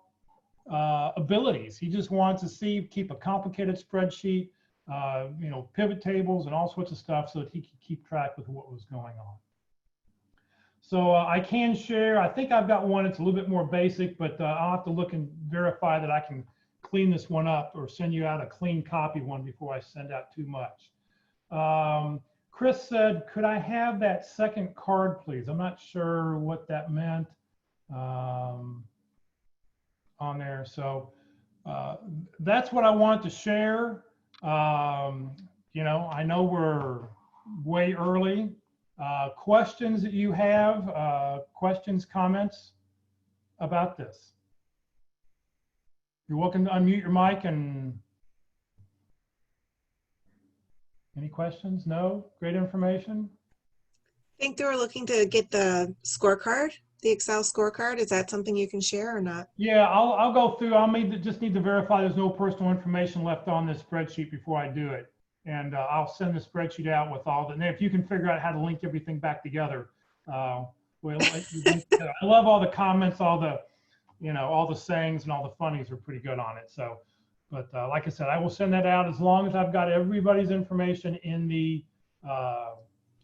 abilities. He just wanted to keep a complicated spreadsheet, pivot tables and all sorts of stuff so that he could keep track with what was going on. So I can share, I think I've got one, it's a little bit more basic, but I'll have to look and verify that I can clean this one up or send you out a clean copy one before I send out too much. Chris said, could I have that second card, please? I'm not sure what that meant on there. So that's what I want to share. I know we're way early. Questions that you have, questions, comments about this? You're welcome to unmute your mic and any questions? No? Great information? I think they were looking to get the scorecard, the Excel scorecard. Is that something you can share or not? Yeah, I'll go through. Just need to verify there's no personal information left on this spreadsheet before I do it. And I'll send the spreadsheet out with all the, and if you can figure out how to link everything back together. I love all the comments, all the, all the sayings and all the funnies are pretty good on it. So, but like I said, I will send that out as long as I've got everybody's information in the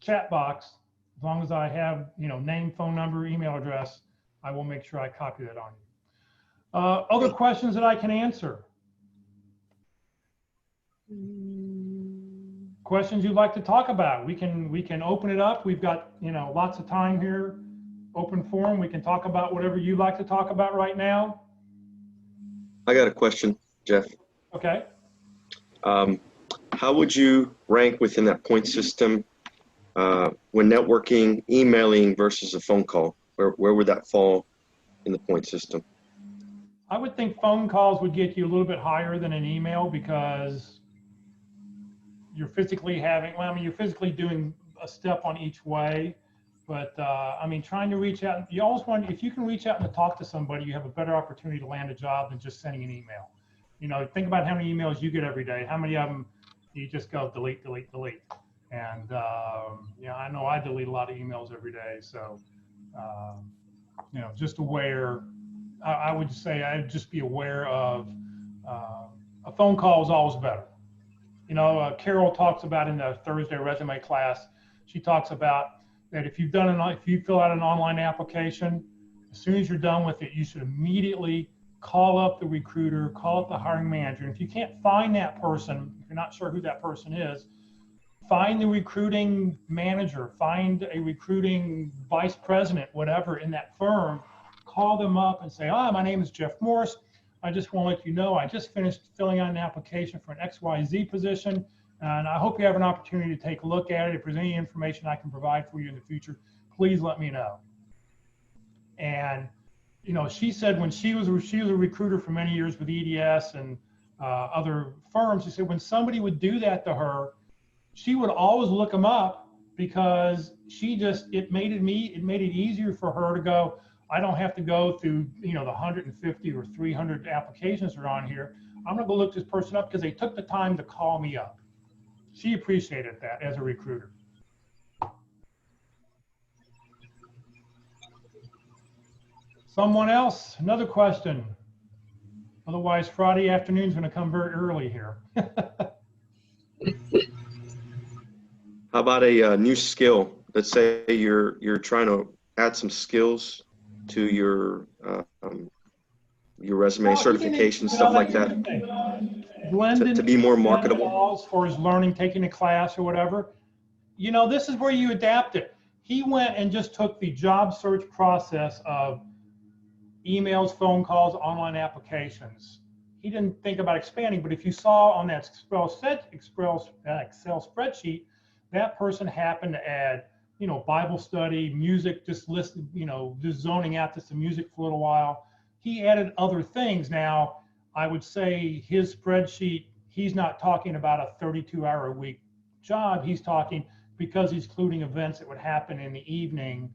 chat box. As long as I have, name, phone number, email address, I will make sure I copy that on you. Other questions that I can answer? Questions you'd like to talk about? We can open it up. We've got, lots of time here, open forum. We can talk about whatever you'd like to talk about right now. I got a question, Jeff. Okay. How would you rank within that point system when networking, emailing versus a phone call? Where would that fall in the point system? I would think phone calls would get you a little bit higher than an email because you're physically you're physically doing a step on each way. But trying to reach out, you always want, if you can reach out and talk to somebody, you have a better opportunity to land a job than just sending an email. Think about how many emails you get every day. How many of them you just go delete, delete, delete? And I know I delete a lot of emails every day. So, just aware, I would say I'd just be aware of a phone call is always better. Carol talks about in the Thursday resume class, she talks about that if you fill out an online application, as soon as you're done with it, you should immediately call up the recruiter, call up the hiring manager. And if you can't find that person, if you're not sure who that person is, find the recruiting manager, find a recruiting vice president, whatever, in that firm, call them up and say, my name is Jeff Morse. I just want to let you know, I just finished filling out an application for an XYZ position, and I hope you have an opportunity to take a look at it. If there's any information I can provide for you in the future, please let me know. And, she said when she was a recruiter for many years with EDS and other firms, she said when somebody would do that to her, she would always look them up because it made it easier for her to go, I don't have to go through, the 150 or 300 applications that are on here. I'm gonna go look this person up because they took the time to call me up. She appreciated that as a recruiter. Someone else, another question. Otherwise, Friday afternoon's gonna come very early here. How about a new skill? Let's say you're trying to add some skills to your resume, certifications, stuff like that, to be more marketable. For his learning, taking a class or whatever. This is where you adapt it. He went and just took the job search process of emails, phone calls, online applications. He didn't think about expanding, but if you saw on that Excel spreadsheet, that person happened to add, Bible study, music, just listen, just zoning out to some music for a little while. He added other things. Now, I would say his spreadsheet, he's not talking about a 32-hour-a-week job. He's talking because he's including events that would happen in the evening,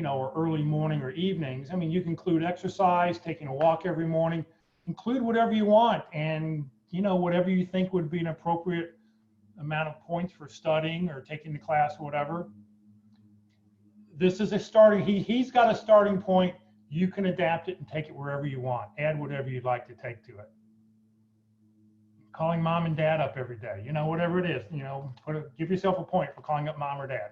or early morning or evenings. You can include exercise, taking a walk every morning, include whatever you want, and whatever you think would be an appropriate amount of points for studying or taking the class or whatever. This is a starting, he's got a starting point. You can adapt it and take it wherever you want. Add whatever you'd like to take to it. Calling mom and dad up every day, whatever it is, give yourself a point for calling up mom or dad.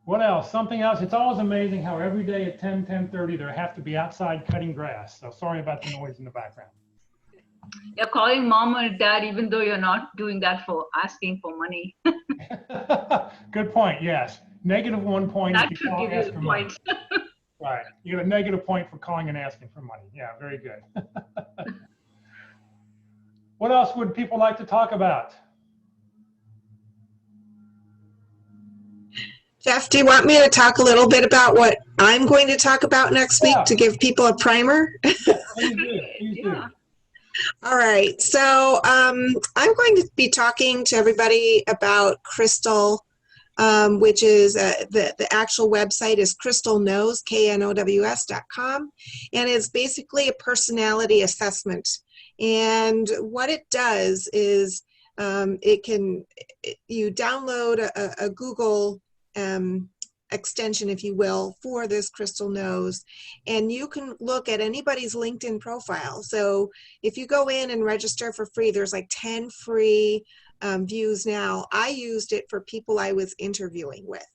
What else? Something else. It's always amazing how every day at 10:30 they have to be outside cutting grass. So sorry about the noise in the background. You're calling mom or dad even though you're not doing that for asking for money. Good point. Yes. -1 point. That if should you call give and you ask a for point. money. Right. You get a -point for calling and asking for money. Yeah, very good. What else would people like to talk about? Jeff, do you want me to talk a little bit about what I'm going to talk about next week Yeah. to give people a primer? Yeah, please do. Please do. Yeah. All right. So I'm going to be talking to everybody about Crystal, which is the actual website is crystalknows, knows.com, and it's basically a personality assessment. And what it does is you download a Google extension, if you will, for this Crystal Knows, and you can look at anybody's LinkedIn profile. So if you go in and register for free, there's like 10 free views now. I used it for people I was interviewing with.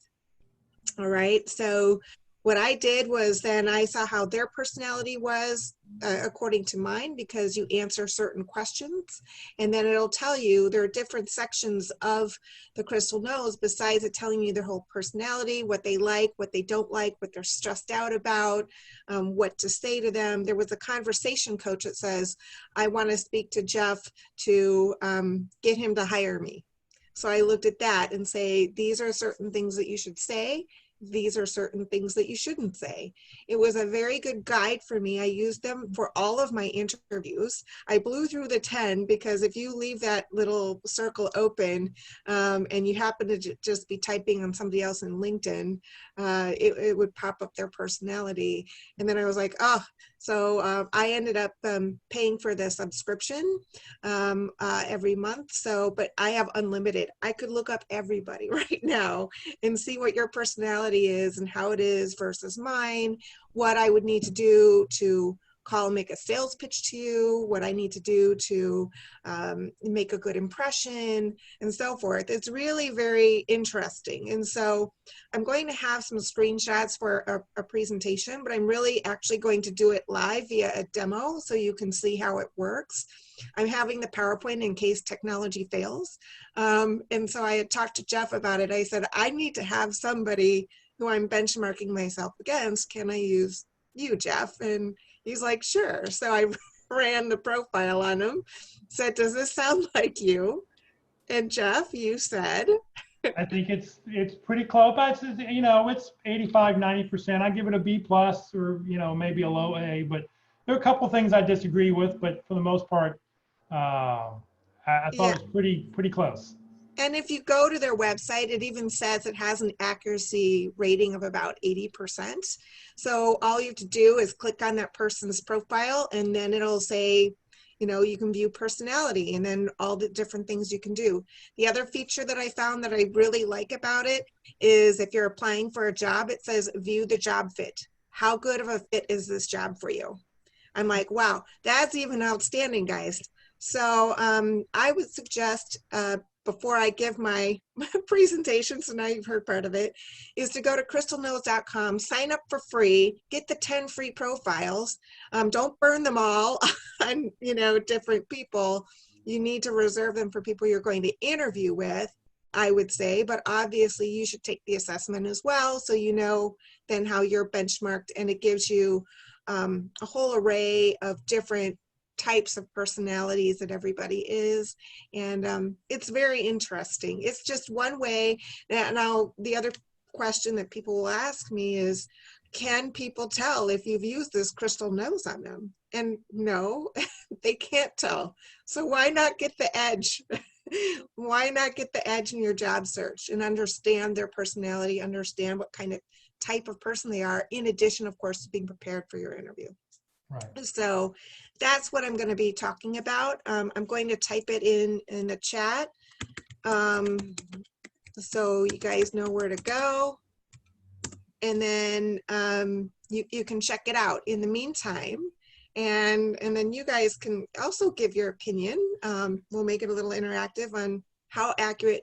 All right. So what I did was then I saw how their personality was according to mine, because you answer certain questions, and then it'll tell you there are different sections of the Crystal Knows besides it telling you their whole personality, what they like, what they don't like, what they're stressed out about, what to say to them. There was a conversation coach that says, I want to speak to Jeff to get him to hire me. So I looked at that and say, these are certain things that you should say. These are certain things that you shouldn't say. It was a very good guide for me. I used them for all of my interviews. I blew through the 10 because if you leave that little circle open and you happen to just be typing on somebody else in LinkedIn, it would pop up their personality. And then I was like, oh, so I ended up paying for the subscription every month. So, but I have unlimited. I could look up everybody right now and see what your personality is and how it is versus mine, what I would need to do to call and make a sales pitch to you, what I need to do to make a good impression, and so forth. It's really very interesting. And so I'm going to have some screenshots for a presentation, but I'm really actually going to do it live via a demo so you can see how it works. I'm having the PowerPoint in case technology fails. And so I had talked to Jeff about it. I said, I need to have somebody who I'm benchmarking myself against. Can I use you, Jeff? And he's like, sure. So I ran the profile on him, said, does this sound like you? And Jeff, you said? I think it's pretty close, but it's, you know, it's 85, 90%. I give it a B plus, or, you know, maybe a low A, but there are a couple things I disagree with, but for the most part, I thought it was pretty close. And if you go to their website, it even says it has an accuracy rating of about 80%. So all you have to do is click on that person's profile, and then it'll say, you know, you can view personality and then all the different things you can do. The other feature that I found that I really like about it is if you're applying for a job, it says view the job fit. How good of a fit is this job for you? I'm like, wow, that's even outstanding, guys. So I would suggest, before I give my presentation, so now you've heard part of it, is to go to crystalknows.com, sign up for free, get the 10 free profiles. Don't burn them all on, you know, different people. You need to reserve them for people you're going to interview with, I would say, but obviously you should take the assessment as well, so you know then how you're benchmarked, and it gives you a whole array of different types of personalities that everybody is, and it's very interesting. It's just one way. Now the other question that people will ask me is, can people tell if you've used this Crystal Knows on them? And no, they can't tell. So why not get the edge? Why not get the edge in your job search and understand their personality, understand what kind of type of person they are, in addition, of course, to being prepared for your interview. Right. So that's what I'm going to be talking about. I'm going to type it in the chat so you guys know where to go. And then you can check it out in the meantime. And then you guys can also give your opinion. We'll make it a little interactive on how accurate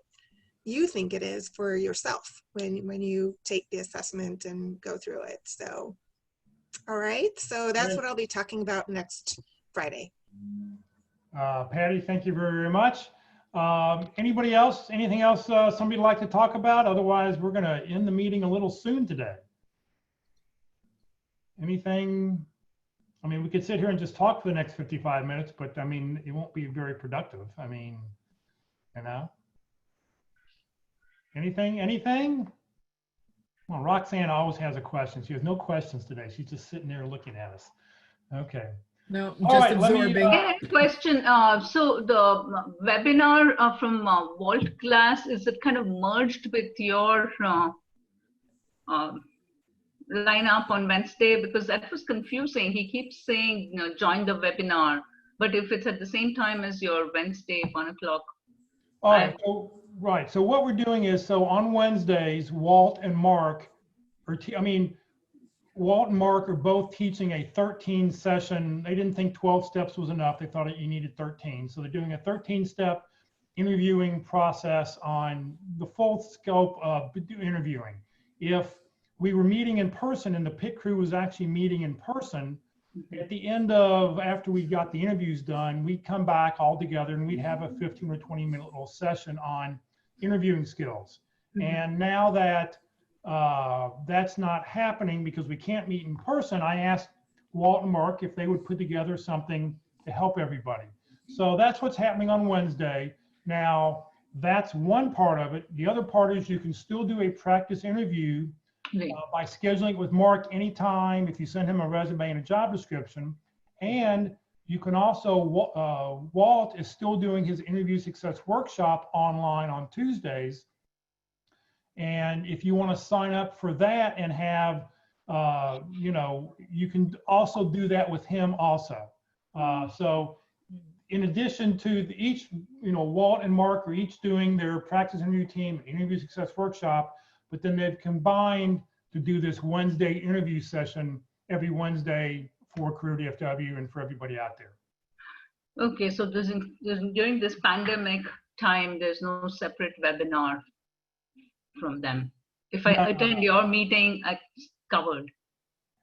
you think it is for yourself when you take the assessment and go through it. So. All right, so that's what I'll be talking about next Friday. Patty, thank you very much. Anybody else, anything else somebody would like to talk about? Otherwise, we're going to end the meeting a little soon today. Anything? I mean, we could sit here and just talk for the next 55 minutes, but I mean, it won't be very productive. I mean, you know? Anything? Well, Roxanne always has a question. She has no questions today. She's just sitting there looking at us. Okay. No, All just right, let me, absorbing. I had a question. So the webinar from Walt class, is it kind of merged with your lineup on Wednesday? Because that was confusing. He keeps saying, join the webinar, but if it's at the same time as your Wednesday 1 o'clock. all right, so what we're doing is, so on Wednesdays, Walt and Mark Walt and Mark are both teaching a 13 session. They didn't think 12 steps was enough. They thought you needed 13. So they're doing a 13-step interviewing process on the full scope of interviewing. If we were meeting in person and the pit crew was actually meeting in person, at the end of, after we got the interviews done, we'd come back all together and we'd have a 15 or 20-minute little session on interviewing skills. And now that that's not happening because we can't meet in person, I asked Walt and Mark if they would put together something to help everybody. So that's what's happening on Wednesday. Now, that's one part of it. The other part is you can still do a practice interview by scheduling it with Mark anytime if you send him a resume and a job description. And you can also, Walt is still doing his interview success workshop online on Tuesdays. And if you want to sign up for that and have, you can also do that with him also. So in addition to each, Walt and Mark are each doing their practice interview team, interview success workshop, but then they've combined to do this Wednesday interview session every Wednesday for Career DFW and for everybody out there. Okay, so during this pandemic time, there's no separate webinar from them. If I attend your meeting, it's covered.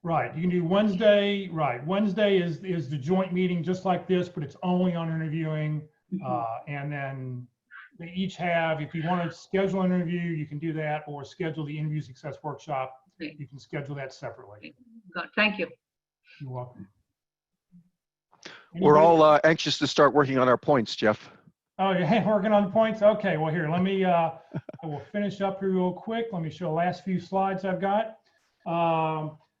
Right, you can do Wednesday, right. Wednesday is the joint meeting just like this, but it's only on interviewing. And then they each have, if you want to schedule an interview, you can do that, or schedule the interview success workshop. Okay. You can schedule that separately. Thank you. You're welcome. We're Anybody? all anxious to start working on our points, Jeff. Oh, you're working on the points? Okay, well here, let me, I will finish up here real quick. Let me show the last few slides I've got.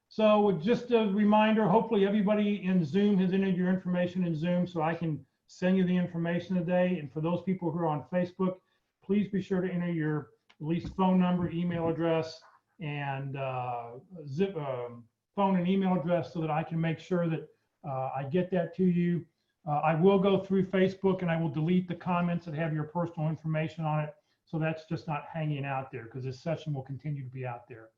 So just a reminder, hopefully everybody in Zoom has entered your information in Zoom so I can send you the information today. And for those people who are on Facebook, please be sure to enter your at least phone number, email address, and phone and email address so that I can make sure that I get that to you. I will go through Facebook and I will delete the comments that have your personal information on it. So that's just not hanging out there because this session will continue to be out there.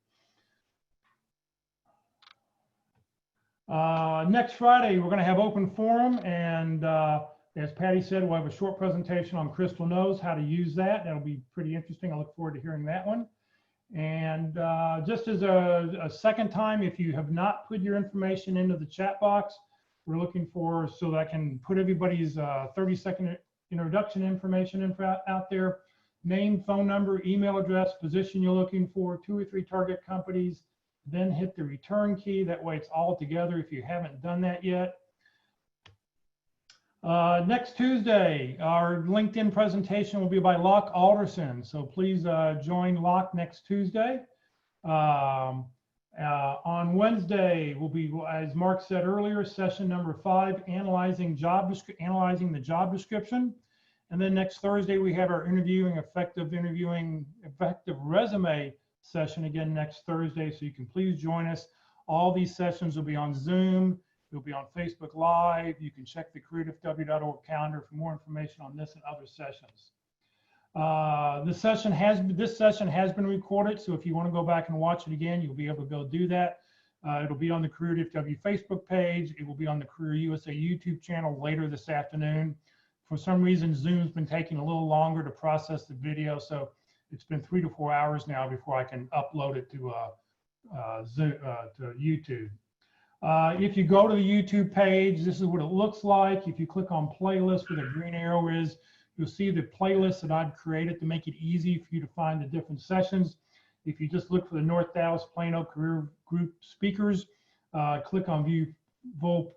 Next Friday, we're going to have open forum. And as Patty said, we'll have a short presentation on Crystal Knows, how to use that. That'll be pretty interesting. I look forward to hearing that one. And just as a second time, if you have not put your information into the chat box, we're looking for, so that I can put everybody's 30-second introduction information out there, name, phone number, email address, position you're looking for, 2 or 3 target companies, then hit the return key. That way it's all together if you haven't done that yet. Next Tuesday, our LinkedIn presentation will be by Locke Alderson. So please join Locke next Tuesday. On Wednesday will be, as Mark said earlier, session number 5, analyzing the job description. And then next Thursday, we have our effective resume session again next Thursday. So you can please join us. All these sessions will be on Zoom. It'll be on Facebook Live. You can check the careerdfw.org calendar for more information on this and other sessions. This session has been recorded, so if you want to go back and watch it again, you'll be able to go do that. It'll be on the Career DFW Facebook page. It will be on the Career USA YouTube channel later this afternoon. For some reason, Zoom's been taking a little longer to process the video, so it's been 3 to 4 hours now before I can upload it to YouTube. If you go to the YouTube page, this is what it looks like. If you click on playlist where the green arrow is, you'll see the playlist that I've created to make it easy for you to find the different sessions. If you just look for the North Dallas Plano Career Group speakers, click on view full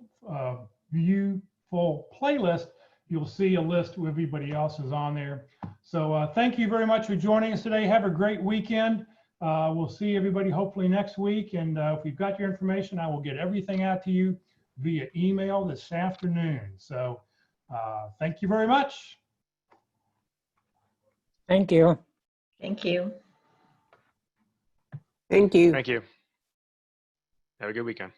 playlist, you'll see a list where everybody else is on there. So thank you very much for joining us today. Have a great weekend. We'll see everybody hopefully next week. And if we've got your information, I will get everything out to you via email this afternoon. So thank you very much. Thank you. Thank you. Thank you. Thank you. Have a good weekend.